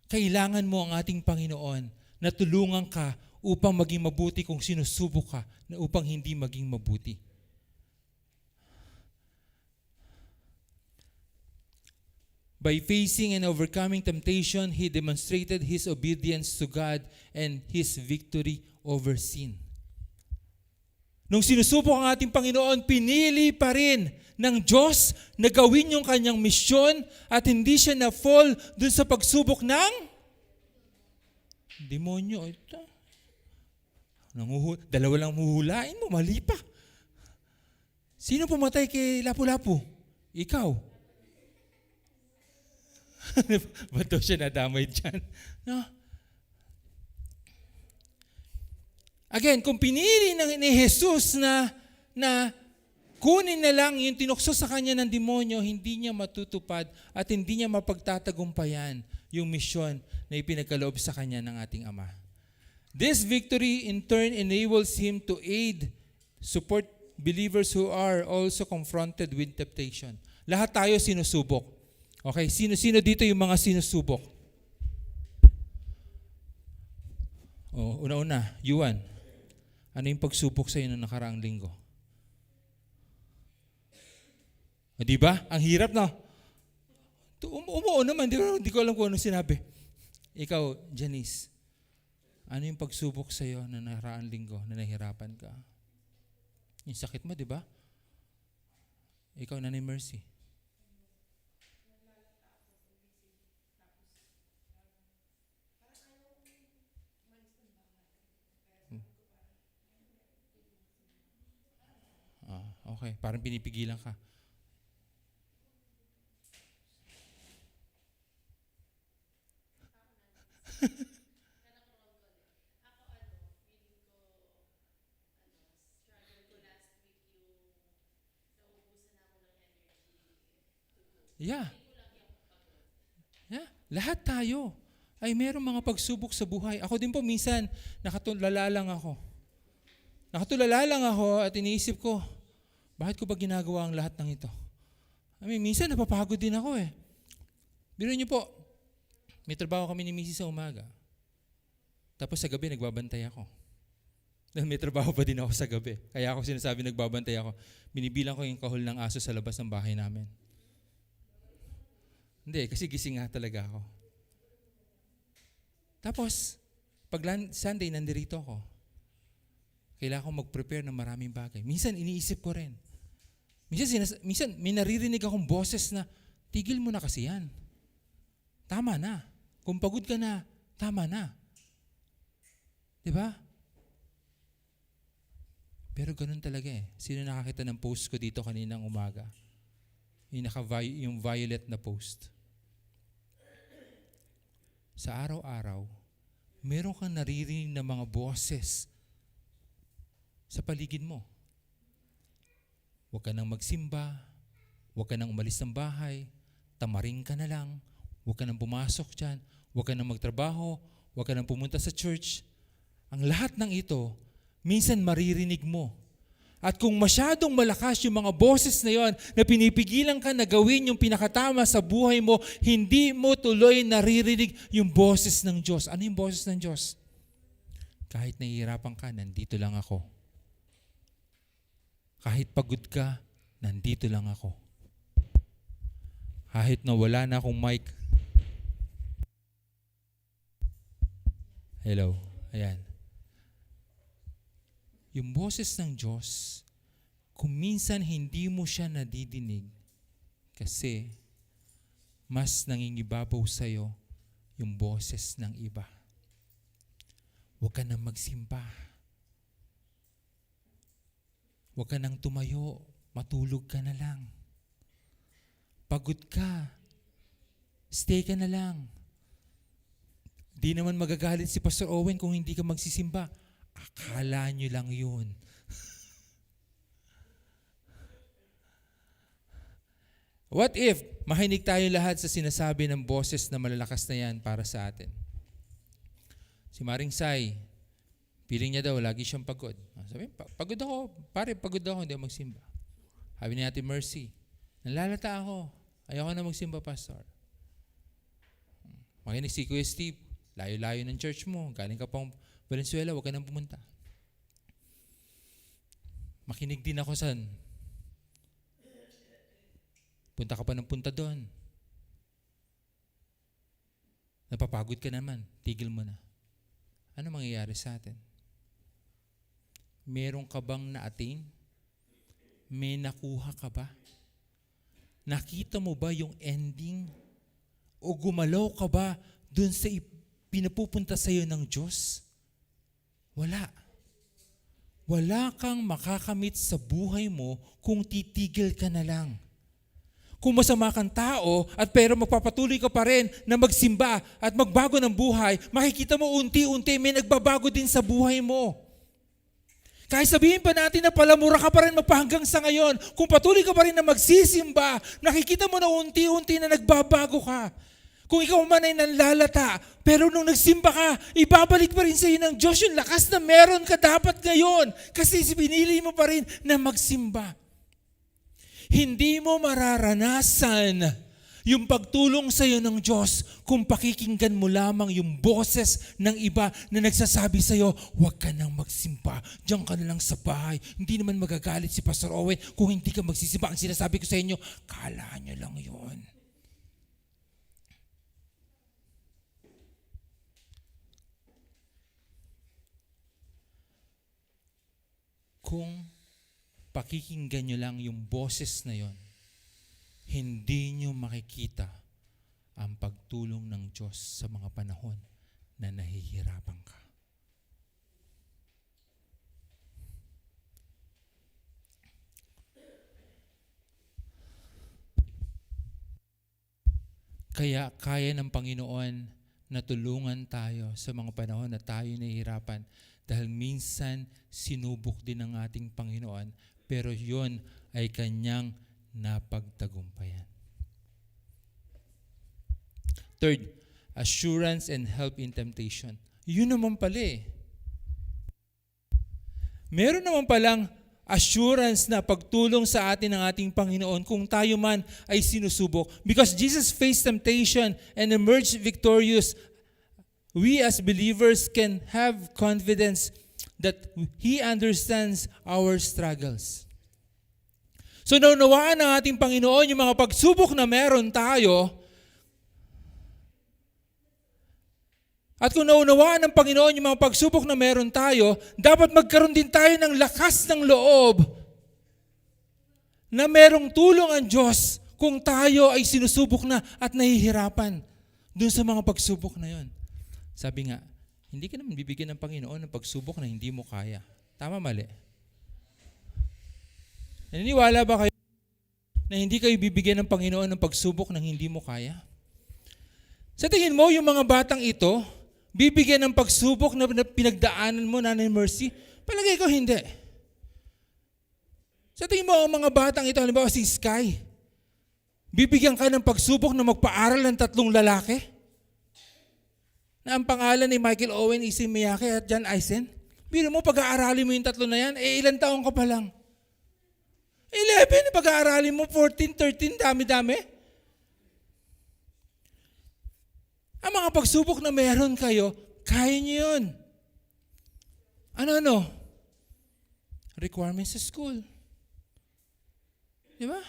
kailangan mo ang ating Panginoon na tulungan ka upang maging mabuti kung sinusubok ka na upang hindi maging mabuti. By facing and overcoming temptation, He demonstrated His obedience to God and His victory over sin. Nung sinusubok ang ating Panginoon, pinili pa rin ng Diyos na gawin yung kanyang misyon at hindi siya na-fall dun sa pagsubok ng demonyo. Ito. Dalawa lang huhulain mo, mali pa. Sino pumatay kay Lapu-Lapu? Ikaw. Ba't daw siya nadamay dyan? No? Again, kung pinili ni Jesus na kunin na lang yung tinukso sa kanya ng demonyo, hindi niya matutupad at hindi niya mapagtatagumpayan yung misyon na ipinagkaloob sa kanya ng ating Ama. This victory in turn enables Him to aid, support believers who are also confronted with temptation. Lahat tayo sinusubok. Okay, sino-sino dito yung mga sinusubok? Una-una, Yuan. Ano yung pagsubok sa iyo noong nakaraang linggo? Di ba? Ang hirap na. Umuo naman, di ko alam kung ano sinabi. Ikaw, Janice. Ano yung pagsubok sa'yo na nakaraang linggo na nahihirapan ka? Yung sakit mo, di ba? Ikaw, Nanay Mercy. Okay, parang pinipigilan ka. Yeah. Yeah. Lahat tayo ay merong mga pagsubok sa buhay. Ako din po minsan, nakatulala lang ako. Nakatulala lang ako at iniisip ko, bakit ko ba ginagawa ang lahat ng ito? Minsan napapagod din ako eh. Biro niyo po, may trabaho kami ni Mrs. sa umaga. Tapos sa gabi nagbabantay ako. Dahil may trabaho pa din ako sa gabi. Kaya ako sinasabi nagbabantay ako. Binibilang ko yung kahol ng aso sa labas ng bahay namin. Hindi, kasi gising nga talaga ako. Tapos, pag Sunday, nandirito ako. Kailangan ko mag-prepare ng maraming bagay. Minsan, iniisip ko rin. Minsan may naririnig akong boses na, tigil mo na kasi yan. Tama na. Kung pagod ka na, tama na. Diba? Pero ganun talaga eh. Sino nakakita ng post ko dito kaninang umaga? Yung violet na post. Sa araw-araw, meron kang naririnig na mga boses sa paligid mo. Huwag ka nang magsimba, huwag ka nang umalis ng bahay, tamaring ka na lang, huwag ka nang pumasok dyan, huwag ka nang magtrabaho, huwag ka nang pumunta sa church. Ang lahat ng ito, minsan maririnig mo. At kung masyadong malakas yung mga boses na yon na pinipigilan ka na gawin yung pinakatama sa buhay mo, hindi mo tuloy naririnig yung boses ng Diyos. Ano yung boses ng Diyos? Kahit nahihirapan ka, nandito lang ako. Kahit pagod ka, nandito lang ako. Kahit nawala na akong mic. Hello. Ayan. Yung boses ng Diyos, kung minsan hindi mo siya nadidinig, kasi mas nangingibabaw sa'yo yung boses ng iba. Huwag ka nang magsimba. Huwag ka nang tumayo, matulog ka na lang. Pagod ka, stay ka na lang. Di naman magagalit si Pastor Owen kung hindi ka magsisimba. Akala nyo lang yun. What if makinig tayo lahat sa sinasabi ng boses na malalakas na yan para sa atin? Si Maring Sai, feeling niya daw, lagi siyang pagod. Sabi, pagod ako, pare, pagod ako, hindi ako magsimba. Sabi ni Ate Mercy, nalalata ako, ayoko na magsimba, Pastor. Makinig si Kuya Steve, layo-layo ng church mo, galing ka pang Valenzuela, huwag ka nang pumunta. Makinig din ako saan. Punta ka pa ng punta doon. Napapagod ka naman, tigil mo na. Ano mangyayari sa atin? Meron ka bang na-attain? May nakuha ka ba? Nakita mo ba yung ending? O gumalaw ka ba dun sa pinapupunta sa iyo ng Diyos? Wala. Wala kang makakamit sa buhay mo kung titigil ka na lang. Kung masama kang tao pero magpapatuloy ka pa rin na magsimba at magbago ng buhay, makikita mo unti-unti may nagbabago din sa buhay mo. Kahit sabihin pa natin na palamura ka pa rin magpahanggang sa ngayon, kung patuloy ka pa rin na magsisimba, nakikita mo na unti-unti na nagbabago ka. Kung ikaw man ay nanlalata, pero nung nagsimba ka, ibabalik pa rin sa iyo ng Diyos yung lakas na meron ka dapat ngayon kasi pinili mo pa rin na magsimba. Hindi mo mararanasan yung pagtulong sa iyo ng Diyos kung pakikinggan mo lamang yung boses ng iba na nagsasabi sa iyo, huwag ka nang magsimba, diyan ka na lang sa bahay. Hindi naman magagalit si Pastor Owen kung hindi ka magsisimba. Ang sinasabi ko sa inyo, kala nyo lang yun. Kung pakikinggan nyo lang yung boses na yon, hindi nyo makikita ang pagtulong ng Diyos sa mga panahon na nahihirapan ka. Kaya kaya ng Panginoon na tulungan tayo sa mga panahon na tayo nahihirapan dahil minsan sinubok din ng ating Panginoon, pero yon ay Kanyang napagtagumpayan. Third, assurance and help in temptation. Yun naman pala eh. Meron naman palang assurance na pagtulong sa atin ng ating Panginoon kung tayo man ay sinusubok. Because Jesus faced temptation and emerged victorious, we as believers can have confidence that He understands our struggles. So naunawaan ng ating Panginoon yung mga pagsubok na meron tayo. At kung naunawaan ng Panginoon yung mga pagsubok na meron tayo, dapat magkaroon din tayo ng lakas ng loob na merong tulong ang Diyos kung tayo ay sinusubok na at nahihirapan dun sa mga pagsubok na yon. Sabi nga, hindi ka naman bibigyan ng Panginoon ng pagsubok na hindi mo kaya. Tama, mali? Naniniwala ba kayo na hindi kayo bibigyan ng Panginoon ng pagsubok na hindi mo kaya? Sa tingin mo, yung mga batang ito, bibigyan ng pagsubok na pinagdaanan mo, Nanay Mercy? Palagay ko hindi. Sa tingin mo, ang mga batang ito, halimbawa si Sky, bibigyan ka ng pagsubok na magpaaral ng 3 lalaki? Na ang pangalan ni Michael Owen, Issey Miyake at John Eisen? Biro mo, pag-aaralin mo yung 3 na yan, ilan taong ka pa lang? 11, pag-aaralin mo, 14, 13, dami-dami. Ang mga pagsubok na meron kayo, kaya niyo yun. Ano? Requirements sa school. Di ba?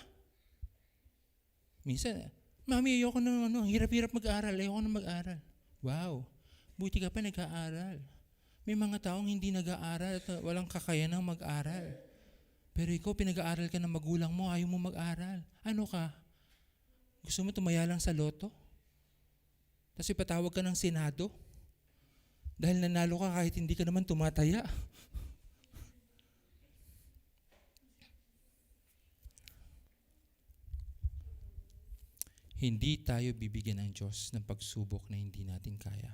Minsan, Mami, ayoko na hirap-hirap mag-aral, ayoko na mag-aral. Wow, buti ka pa nag-aaral. May mga taong hindi nag-aaral at walang kakayanang mag-aral. Pero ikaw, pinag-aaral ka ng magulang mo, ayaw mo mag-aral. Ano ka? Gusto mo tumaya lang sa loto? Tapos ipatawag ka ng Senado dahil nanalo ka kahit hindi ka naman tumataya. Hindi tayo bibigyan ng Diyos ng pagsubok na hindi natin kaya.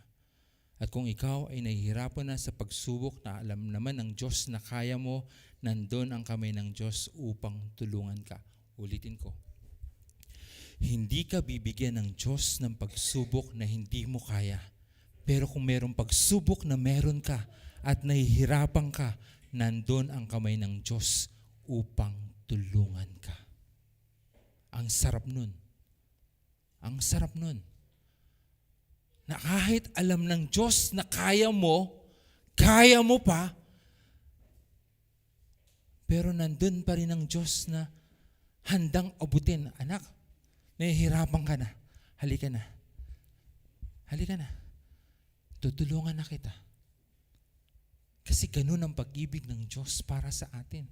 At kung ikaw ay nahihirapan na sa pagsubok na alam naman ng Diyos na kaya mo, nandun ang kamay ng Diyos upang tulungan ka. Ulitin ko. Hindi ka bibigyan ng Diyos ng pagsubok na hindi mo kaya. Pero kung merong pagsubok na meron ka at nahihirapan ka, nandun ang kamay ng Diyos upang tulungan ka. Ang sarap nun. Ang sarap nun. Na kahit alam ng Diyos na kaya mo pa, pero nandun pa rin ang Diyos na handang abutin. Anak, nahihirapan ka na. Halika na. Tutulungan na kita. Kasi ganun ang pag-ibig ng Diyos para sa atin.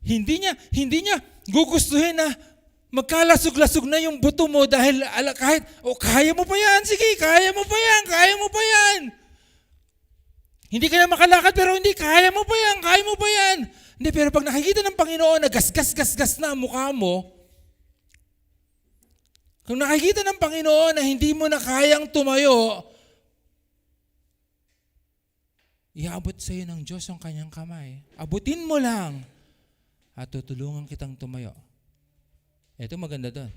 Hindi niya gugustuhin na magkalasog-lasog na yung buto mo dahil kahit, kaya mo pa yan, sige, kaya mo pa yan. Hindi ka na makalakad pero hindi, kaya mo pa yan. Hindi, pero pag nakikita ng Panginoon na gas na ang mukha mo, kung nakikita ng Panginoon na hindi mo na kayang tumayo, iaabot sa iyo ng Diyos ang kanyang kamay. Abutin mo lang at tutulungan kitang tumayo. Ito maganda doon.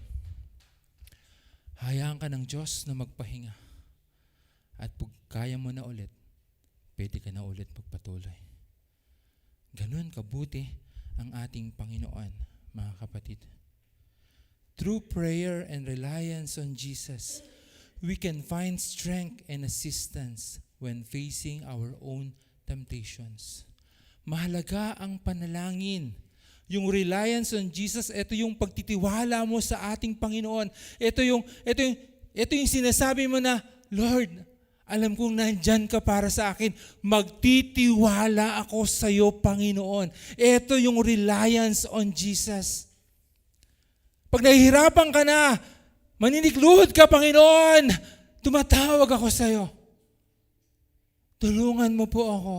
Hayaan ka ng Diyos na magpahinga. At pag kaya mo na ulit, pwede ka na ulit magpatuloy. Ganun kabuti ang ating Panginoon, mga kapatid. Through prayer and reliance on Jesus, we can find strength and assistance when facing our own temptations. Mahalaga ang panalangin. Yung reliance on Jesus, ito yung pagtitiwala mo sa ating Panginoon. Ito yung sinasabi mo na, Lord, Alam kong nandyan ka para sa akin. Magtitiwala ako sa iyo, Panginoon. Ito yung reliance on Jesus. Pag nahihirapan ka na, maninikluhod ka, Panginoon, tumatawag ako sa iyo. Tulungan mo po ako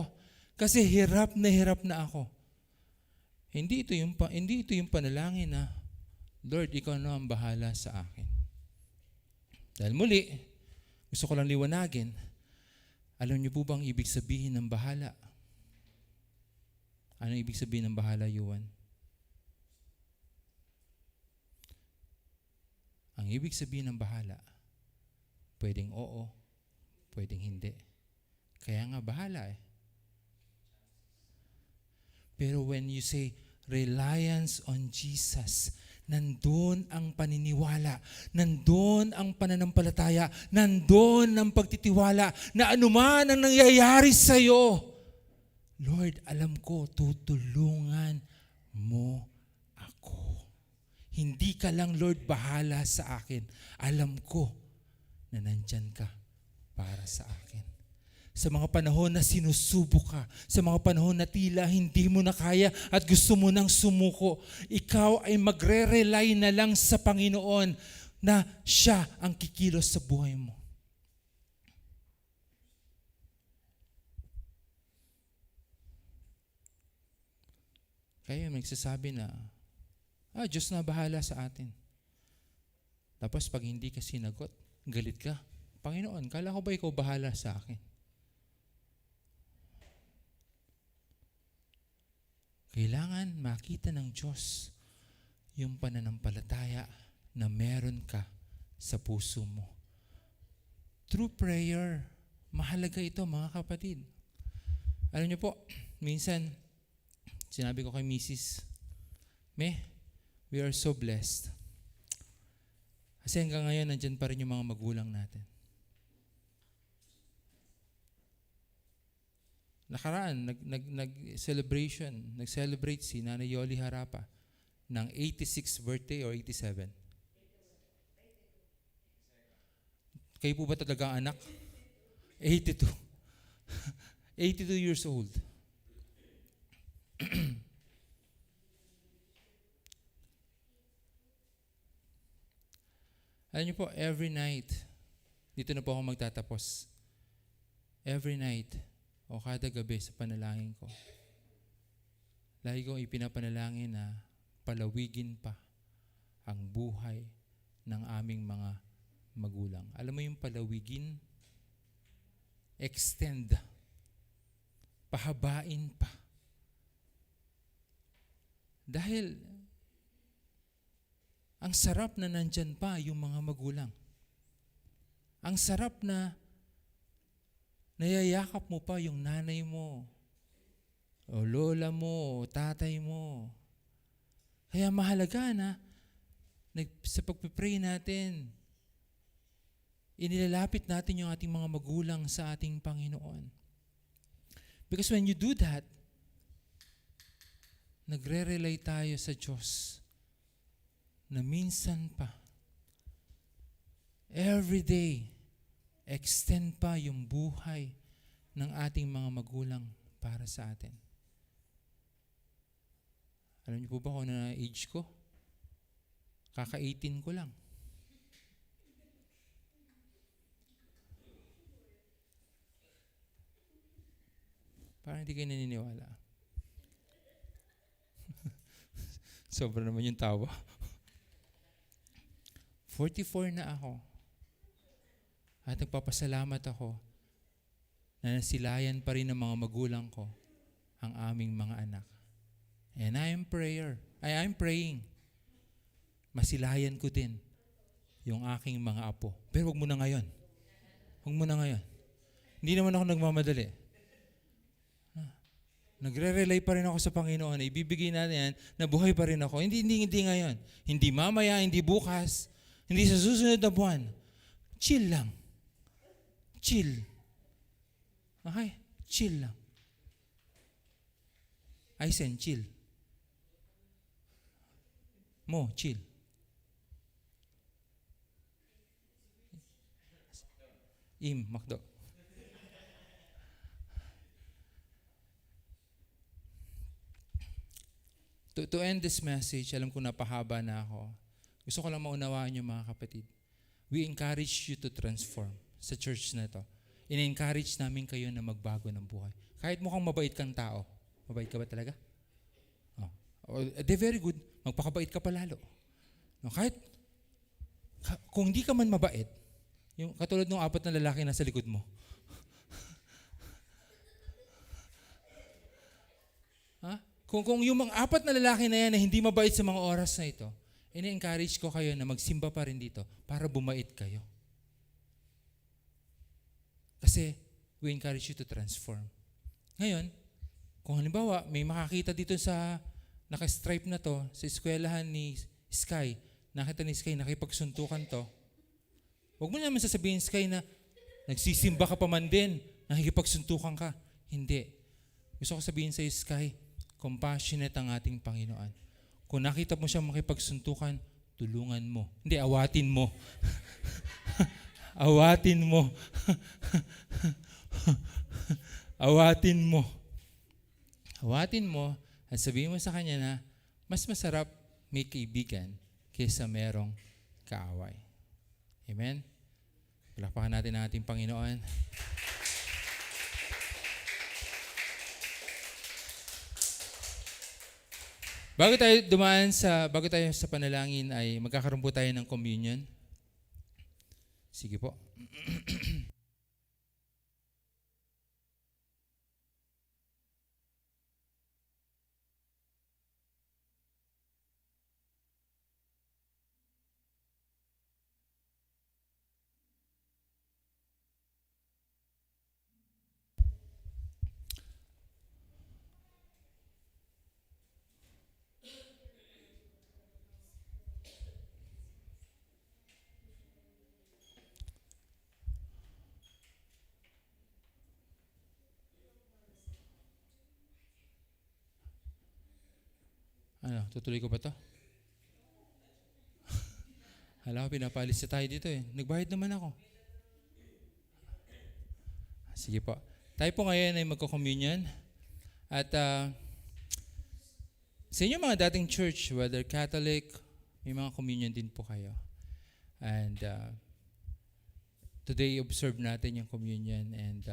kasi hirap na ako. Hindi ito yung panalangin na, Lord, ikaw na ang bahala sa akin. Dahil muli, gusto ko lang liwanagin, alam niyo po bang ibig sabihin ng bahala? Ano ibig sabihin ng bahala, Yuan? Ang ibig sabihin ng bahala, pwedeng oo, pwedeng hindi. Kaya nga bahala eh. Pero when you say reliance on Jesus, nandun ang paniniwala, nandun ang pananampalataya, nandun ang pagtitiwala na anuman ang nangyayari sa iyo, Lord, alam ko, tutulungan mo ako. Hindi ka lang, Lord, bahala sa akin. Alam ko na nandyan ka para sa akin. Sa mga panahon na sinusubok ka, sa mga panahon na tila hindi mo na kaya at gusto mo nang sumuko, ikaw ay magre-rely na lang sa Panginoon na siya ang kikilos sa buhay mo. Kaya nagsasabi na, Diyos na bahala sa atin. Tapos pag hindi ka sinagot, galit ka. Panginoon, kala ko ba ikaw bahala sa akin? Kailangan makita ng Diyos yung pananampalataya na meron ka sa puso mo. Through prayer, mahalaga ito mga kapatid. Alam niyo po, minsan, sinabi ko kay Mrs. We are so blessed. Kasi hanggang ngayon, nandyan pa rin yung mga magulang natin. Nakaraan, nag-celebrate si Nanay Yoli Harapa ng 86th birthday or 87? Kayo po ba talagang anak? 82. 82 years old. Alam niyo po, every night, dito na po ako magtatapos. Every night, o kada gabi sa panalangin ko, lagi kong ipinapanalangin na palawigin pa ang buhay ng aming mga magulang. Alam mo yung palawigin? Extend. Pahabain pa. Dahil ang sarap na nandyan pa yung mga magulang. Ang sarap na nayayakap mo pa yung nanay mo, o lola mo, o tatay mo. Kaya mahalaga na sa pagpipray natin, inilalapit natin yung ating mga magulang sa ating Panginoon. Because when you do that, nagre-rely tayo sa Diyos na minsan pa, every day, extend pa yung buhay ng ating mga magulang para sa atin. Alam niyo po ba kung ano na age ko? Kaka-18 ko lang. Parang hindi kayo naniniwala. Sobra naman yung tawa. 44 na ako. At nagpapasalamat ako na nasilayan pa rin ng mga magulang ko ang aming mga anak. And I'm praying. Masilayan ko din yung aking mga apo. Pero wag mo na ngayon. Hindi naman ako nagmamadali. Nagre-rely pa rin ako sa Panginoon. Ibibigay natin yan na buhay pa rin ako. Hindi ngayon. Hindi mamaya, hindi bukas. Hindi sa susunod na buwan. Chill lang. Chill. Okay? Chill lang. Aysen, chill. Mo, chill. Makdo. To end this message, alam ko napahaba na ako. Gusto ko lang maunawaan yung mga kapatid. We encourage you to transform sa church na to. In-encourage namin kayo na magbago ng buhay. Kahit mukhang mabait kang tao. Mabait ka ba talaga? They're very good. Magpakabait ka pa lalo. No, kung hindi ka man mabait, yung katulad ng 4 na lalaki na sa likod mo. Kung yung mga 4 na lalaki na yan na hindi mabait sa mga oras na ito, ini-encourage ko kayo na magsimba pa rin dito para bumait kayo. Kasi we encourage you to transform. Ngayon, kung halimbawa may makakita dito sa naka-stripe na to, sa eskwelahan ni Sky, nakita ni Sky, nakipagsuntukan to, huwag mo naman sasabihin, Sky, na nagsisimba ka pa man din, nakikipagsuntukan ka. Hindi. Gusto ko sabihin sa Sky, compassionate ang ating Panginoon. Kung nakita mo siya makipagsuntukan, tulungan mo. Hindi, awatin mo. Awatin mo. Awatin mo. Awatin mo at sabihin mo sa kanya na mas masarap may kaibigan kaysa merong kaaway. Amen? Palakpakan natin ang ating Panginoon. Bago tayo sa panalangin ay magkakaroon po tayo ng communion. Sige po. Tutuloy ko ba ito? Hala ko, pinapalis na tayo dito eh. Nagbayad naman ako. Sige po. Tayo po ngayon ay magko-communion. At sa inyo mga dating church, whether Catholic, may mga communion din po kayo. And today, observe natin yung communion. And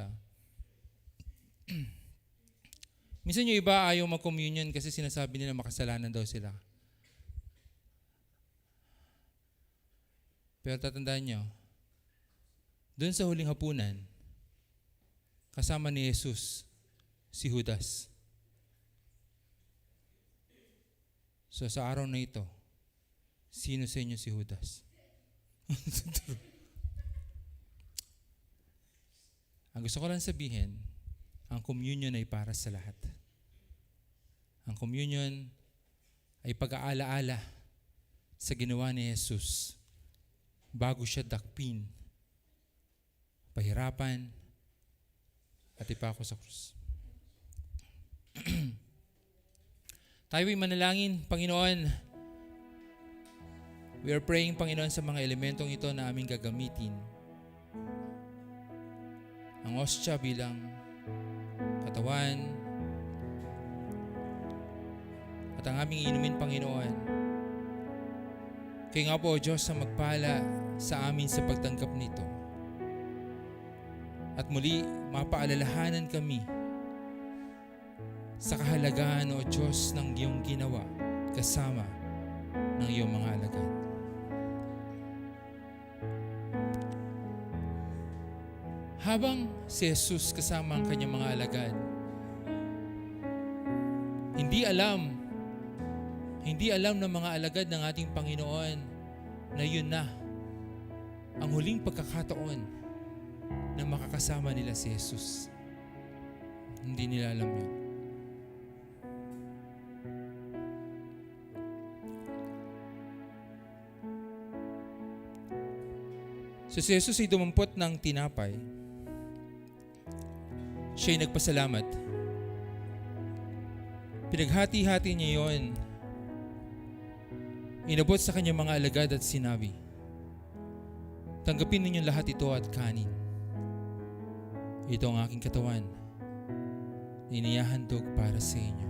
minsan yung iba ayaw mag-communion kasi sinasabi nila makasalanan daw sila. Pero tatandaan nyo, doon sa huling hapunan, kasama ni Jesus, si Judas. So sa araw na ito, sino sa inyo si Judas? Ang gusto ko lang sabihin, ang communion ay para sa lahat. Ang communion ay pag-aalaala sa ginawa ni Jesus bago siya dakpin, pahirapan, at ipako sa krus. Tayo ay manalangin, Panginoon. We are praying, Panginoon, sa mga elementong ito na aming gagamitin. Ang ostya bilang katawan, at ang aming inumin, Panginoon. Kaya nga po, O Diyos, sa magpala sa amin sa pagtanggap nito. At muli, mapaalalahanan kami sa kahalagahan, O Diyos, ng iyong ginawa kasama ng iyong mga alagad. Habang si Jesus kasama ang kanyang mga alagad, hindi alam ng mga alagad ng ating Panginoon na yun na ang huling pagkakataon na makakasama nila si Jesus. Hindi nila alam yun. So si Jesus ay dumampot ng tinapay. Siya'y nagpasalamat. Pinaghati-hati niya yon. Inabot sa kanyang mga alagad at sinabi, tanggapin ninyo lahat ito at kanin. Ito ang aking katawan, inihahandog para sa inyo.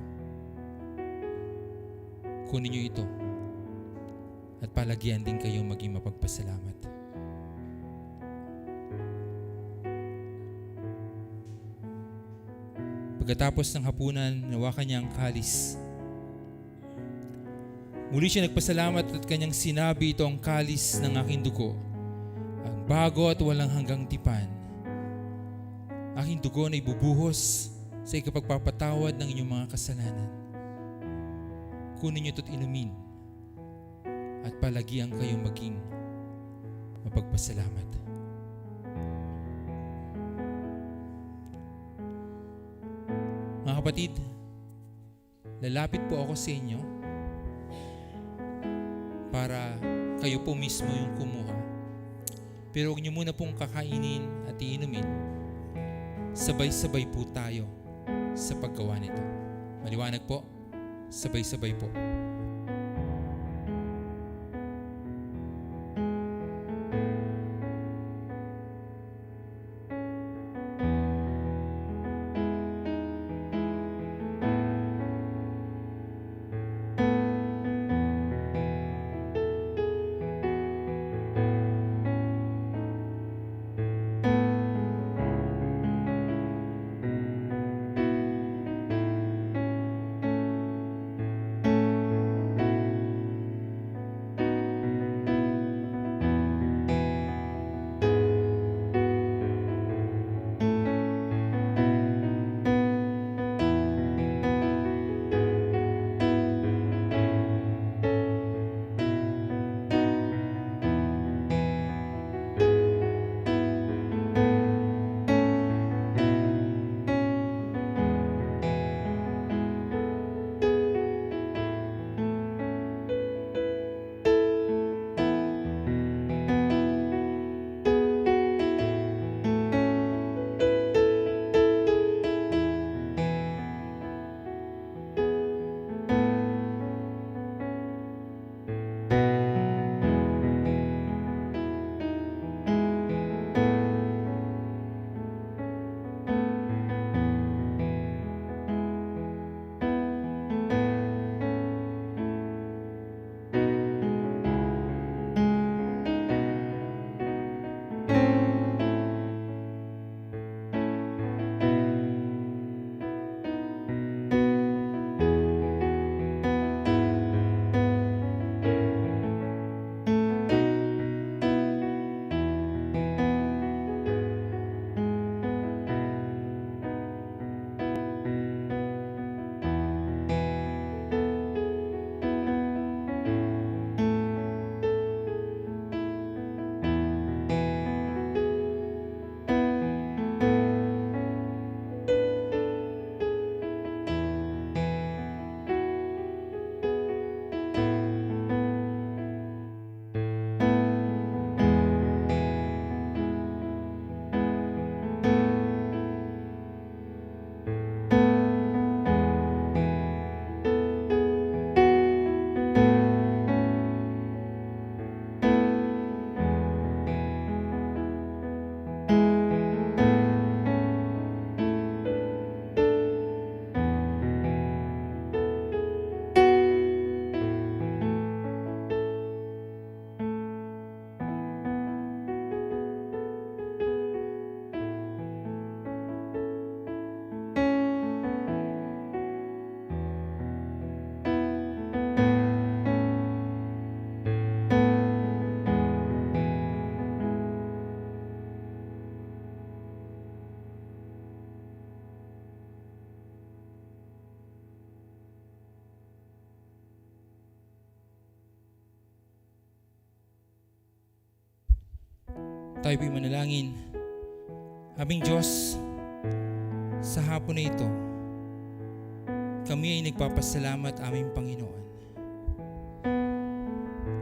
Kunin niyo ito at palagyan din kayong maging mapagpasalamat. Pagkatapos ng hapunan, nawakan niya ang kalis. Muli siya nagpasalamat at kanyang sinabi, ito ang kalis ng aking dugo, ang bago at walang hanggang tipan. Aking dugo na ibubuhos sa ikapagpapatawad ng inyong mga kasalanan. Kunin niyo ito't inumin at palagyan kayong maging mapagpasalamat. Mga kapatid, lalapit po ako sa inyo para kayo po mismo yung kumuha. Pero huwag niyo muna pong kakainin at iinumin. Sabay-sabay po tayo sa paggawa nito. Maliwanag po, sabay-sabay po. Tayo po'y manalangin. Aming Diyos, sa hapon na ito, kami ay nagpapasalamat aming Panginoon.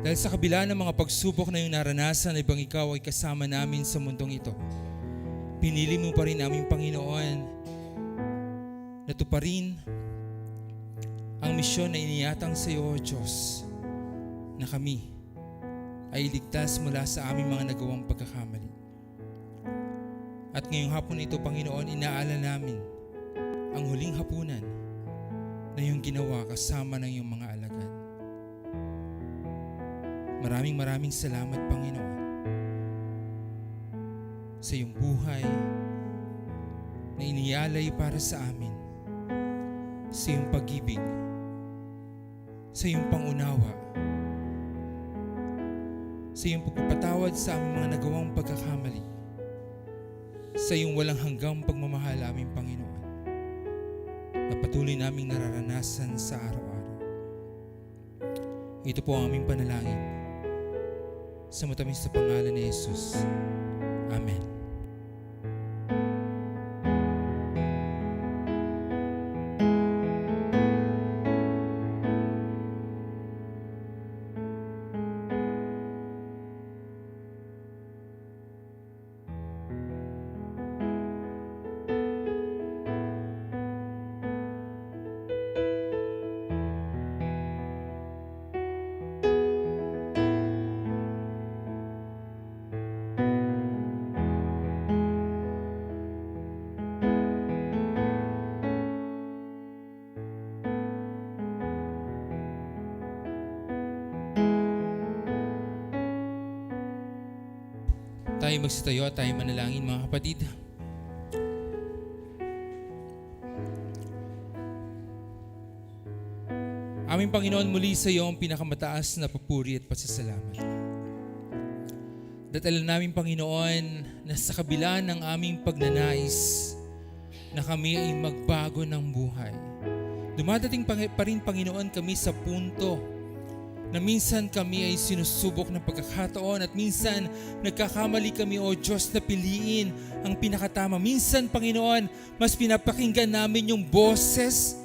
Dahil sa kabila ng mga pagsubok na yung naranasan na ibang ikaw ay kasama namin sa mundong ito, pinili mo pa rin aming Panginoon na tuparin ang misyon na iniatang sa iyo, O Diyos, na kami ay iligtas mula sa aming mga nagawang pagkakamali. At ngayong hapon ito, Panginoon, inaala namin ang huling hapunan na iyong ginawa kasama ng iyong mga alagad. Maraming salamat, Panginoon, sa iyong buhay na inialay para sa amin, sa iyong pag-ibig, sa iyong pangunawa, sa iyong pagpapatawad sa aming mga nagawang pagkakamali, sa iyong walang hanggang pagmamahal aming Panginoon, na patuloy naming nararanasan sa araw-araw. Ito po ang aming panalangin sa matamis na pangalan ni Jesus. Amen. Tayo magsitayo at tayo manalangin, mga kapatid. Aming Panginoon, muli sa iyo ang pinakamataas na papuri at pasasalamat. Dahil namin, Panginoon, na sa kabila ng aming pagnanais na kami ay magbago ng buhay, dumadating pa rin, Panginoon, kami sa punto na minsan kami ay sinusubok ng pagkakataon at minsan nagkakamali kami, O Diyos, na piliin ang pinakatama. Minsan, Panginoon, mas pinapakinggan namin yung boses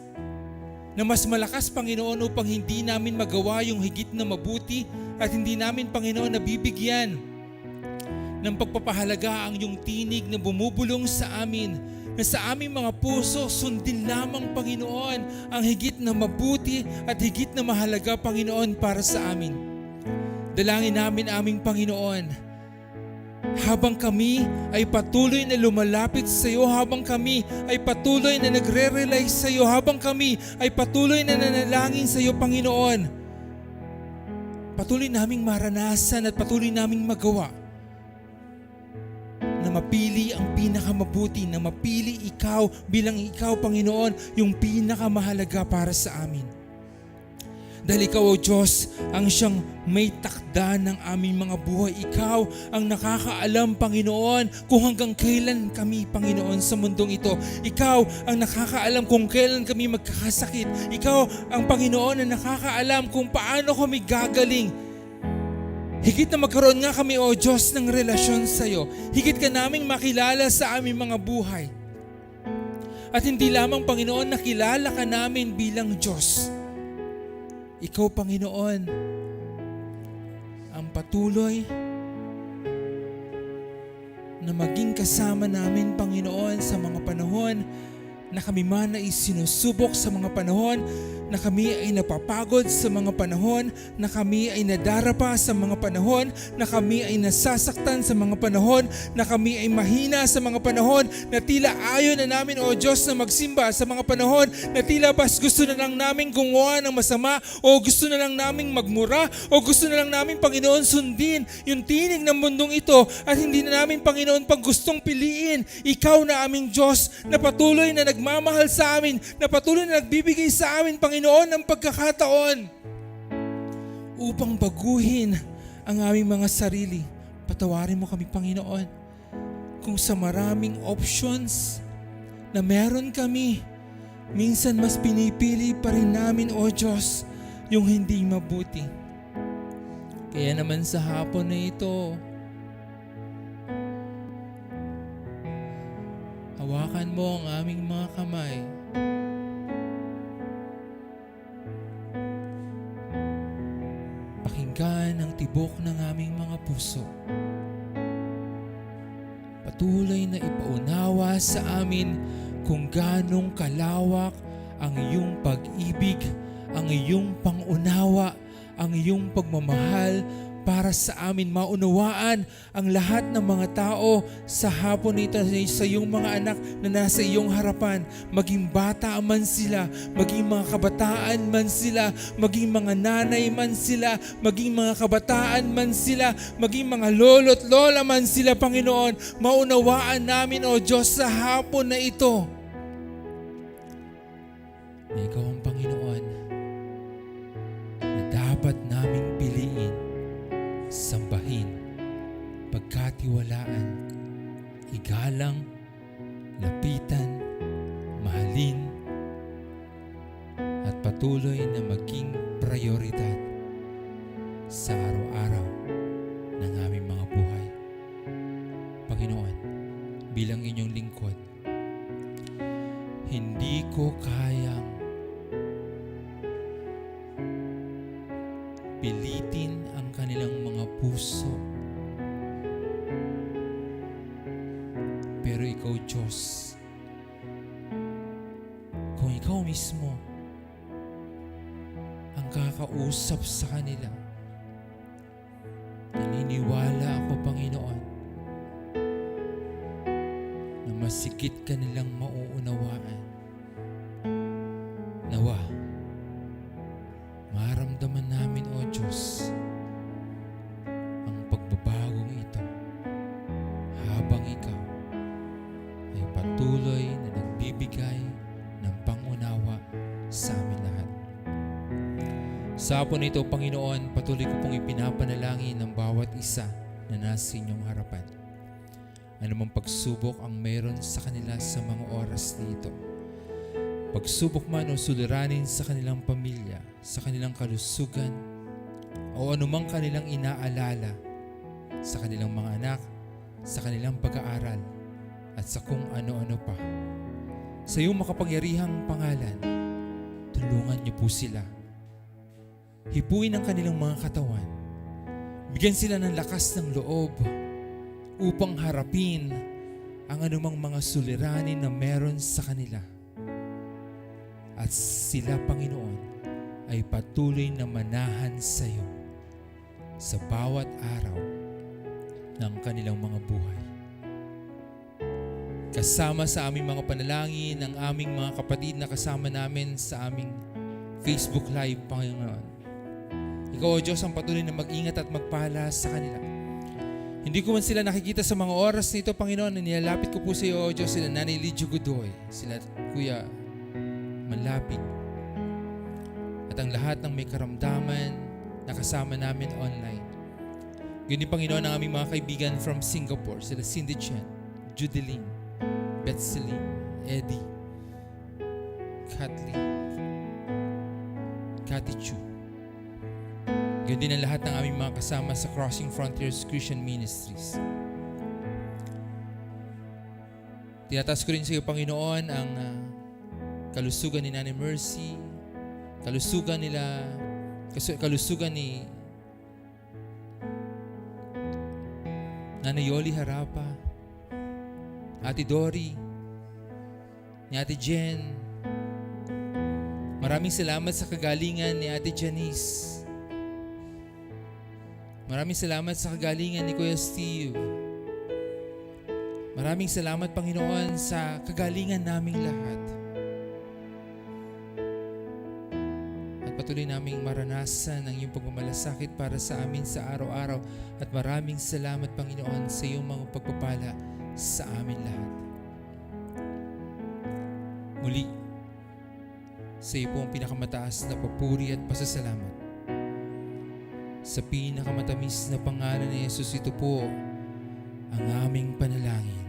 na mas malakas, Panginoon, upang hindi namin magawa yung higit na mabuti at hindi namin, Panginoon, nabibigyan ng pagpapahalaga ang yung tinig na bumubulong sa amin, na sa aming mga puso, sundin lamang, Panginoon, ang higit na mabuti at higit na mahalaga, Panginoon, para sa amin. Dalangin namin, aming Panginoon, habang kami ay patuloy na lumalapit sa iyo, habang kami ay patuloy na nagre-rely sa iyo, habang kami ay patuloy na nanalangin sa iyo, Panginoon, patuloy naming maranasan at patuloy naming magawa na mapili ang pinakamabuti, na mapili ikaw bilang ikaw, Panginoon, yung pinakamahalaga para sa amin. Dahil ikaw, O Diyos, ang siyang may takda ng aming mga buhay. Ikaw ang nakakaalam, Panginoon, kung hanggang kailan kami, Panginoon, sa mundong ito. Ikaw ang nakakaalam kung kailan kami magkakasakit. Ikaw ang Panginoon na nakakaalam kung paano kami gagaling. Higit na magkaroon nga kami, O Diyos, ng relasyon sa iyo. Higit ka naming makilala sa aming mga buhay. At hindi lamang, Panginoon, nakilala ka namin bilang Diyos. Ikaw, Panginoon, ang patuloy na maging kasama namin, Panginoon, sa mga panahon na kami man ay sinusubok, sa mga panahon na kami ay napapagod, sa mga panahon na kami ay nadarapa, sa mga panahon na kami ay nasasaktan, sa mga panahon na kami ay mahina, sa mga panahon na tila ayaw na namin, O Diyos, na magsimba, sa mga panahon na tila bas gusto na lang namin gumawa ng masama, o gusto na lang namin magmura, o gusto na lang namin, Panginoon, sundin yung tinig ng mundong ito, at hindi na namin, Panginoon, pag gustong piliin ikaw na aming Diyos na patuloy na nagmamahal sa amin, na patuloy na nagbibigay sa amin, Panginoon, ng pagkakataon upang baguhin ang aming mga sarili. Patawarin mo kami, Panginoon, kung sa maraming options na meron kami, minsan mas pinipili pa rin namin, O Diyos, yung hindi mabuti. Kaya naman sa hapon na ito, hawakan mo ang aming mga kamay. Pakinggan ang tibok ng aming mga puso. Patuloy na ipaunawa sa amin kung ganong kalawak ang iyong pag-ibig, ang iyong pangunawa, ang iyong pagmamahal para sa amin. Maunawaan ang lahat ng mga tao sa hapon nito sa iyong mga anak na nasa iyong harapan. Maging bata man sila, maging mga kabataan man sila, maging mga nanay man sila, maging mga kabataan man sila, maging mga lolo't lola man sila, Panginoon. Maunawaan namin, O Diyos, sa hapon na ito na Ikaw ang Panginoon na dapat naming piliin, sambahin, pagkatiwalaan, igalang, lapitan, mahalin, at patuloy na maging prioridad sa araw-araw ng aming mga buhay. Panginoon, bilang inyong lingkod, hindi ko kayang pilitin ang kanilang mga puso. Pero Ikaw, Diyos, kung Ikaw mismo ang kakausap sa kanila, naniniwala ako, Panginoon, na masigit kanilang mauunawaan. Nawa, maramdaman namin, O Diyos, ang pagbabagong ito habang Ikaw ay patuloy na nagbibigay ng pangunawa sa amin lahat. Sa hapon na ito, Panginoon, patuloy ko pong ipinapanalangin ng bawat isa na nasa inyong harapan. Anumang pagsubok ang meron sa kanila sa mga oras dito, pagsubok man o suliranin sa kanilang pamilya, sa kanilang kalusugan, o anumang kanilang inaalala sa kanilang mga anak, sa kanilang pag-aaral, at sa kung ano-ano pa. Sa iyong makapangyarihang pangalan, tulungan niyo po sila. Hipuin ang kanilang mga katawan. Bigyan sila ng lakas ng loob upang harapin ang anumang mga suliranin na meron sa kanila. At sila, Panginoon, ay patuloy na manahan sa iyo sa bawat araw ng kanilang mga buhay. Kasama sa aming mga panalangin ng aming mga kapatid na kasama namin sa aming Facebook Live, Panginoon. Ikaw, O Diyos, ang patuloy na mag-ingat at magpala sa kanila. Hindi ko man sila nakikita sa mga oras nito, Panginoon, na nilalapit ko po sa iyo, O Diyos, sila Nanay Lidio Godoy, sila Kuya Manlapig, at ang lahat ng may karamdaman na kasama namin online. Ganyan, Panginoon, ang aming mga kaibigan from Singapore, sila Cindy Chen, Judeline, Beth Celine, Eddie, Kathleen, Cathy Chu. Ganyan din ang lahat ng aming mga kasama sa Crossing Frontiers Christian Ministries. Tinataas ko rin sa iyo, Panginoon, ang kalusugan ni Nanay Mercy, kalusugan ni Nanay Yoli Harapa, Ate Dory, ni Ate Jen. Maraming salamat sa kagalingan ni Ate Janice. Maraming salamat sa kagalingan ni Kuya Steve. Maraming salamat, Panginoon, sa kagalingan naming lahat. At patuloy naming maranasan ang iyong pagmamalasakit para sa amin sa araw-araw. At maraming salamat, Panginoon, sa iyong mga pagpapala sa amin lahat. Muli, sa iyo po ang pinakamataas na papuri at pasasalamat. Sa pinakamatamis na pangalan ni Jesus, ito po ang aming panalangin.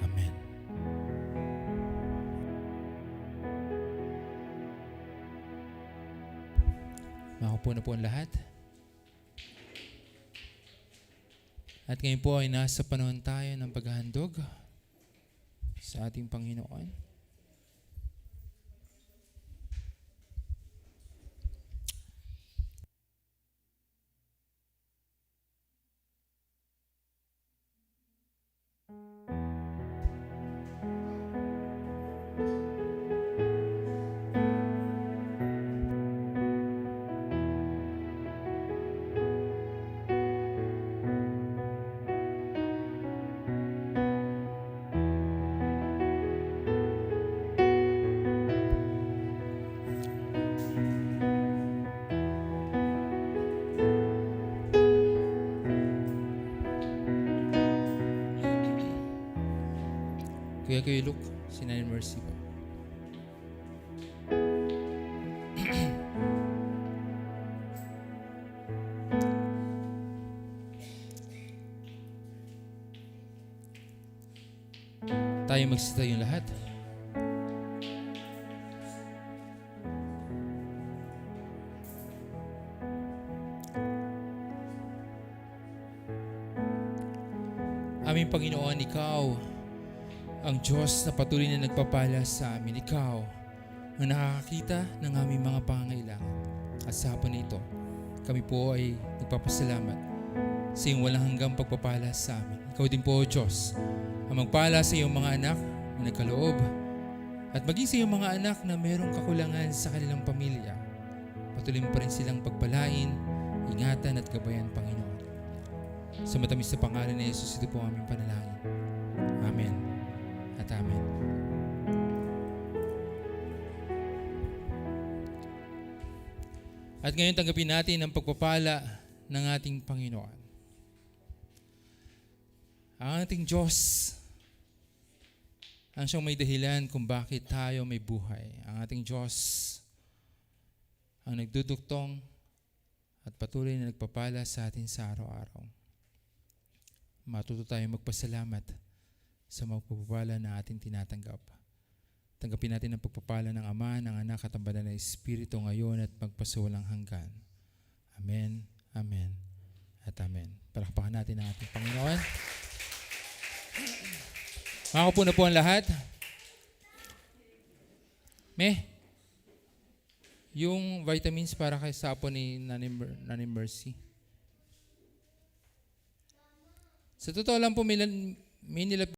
Amen. Makaupo na po ang lahat. At ngayon po ay nasa panahon tayo ng paghahandog sa ating Panginoon. kay Luke, si Nanay Mercy po. Tayo magsitayo lahat. Aming Panginoon, Ikaw ang Diyos na patuloy na nagpapala sa amin. Ikaw ang nakakakita ng aming mga pangangailangan. At sa hapon na ito, kami po ay nagpapasalamat sa iyong walang hanggang pagpapala sa amin. Ikaw din po, O Diyos, ang magpala sa iyong mga anak na nagkaloob at maging sa iyong mga anak na mayroong kakulangan sa kanilang pamilya. Patuloy mo pa rin silang pagpalain, ingatan at gabayan, Panginoon. Sa matamis na pangalan ni Jesus, ito po ang aming panalangin. Amen at amen. At ngayon tanggapin natin ang pagpapala ng ating Panginoon. Ang ating Diyos ang siyang may dahilan kung bakit tayo may buhay. Ang ating Diyos ang nagduduktong at patuloy na nagpapala sa atin sa araw-araw. Matuto tayong magpasalamat sa mga pagpapala na ating tinatanggap. Tanggapin natin ang pagpapala ng Ama, ng Anak at ang Banal na Espiritu ngayon at magpasawalang hanggan. Amen, amen, at amen. Palakpakan natin ang ating Panginoon. Makaupo na po ang lahat. Yung vitamins para kay sapo ni Nanay Mercy. Sa totoo lang po, may nilap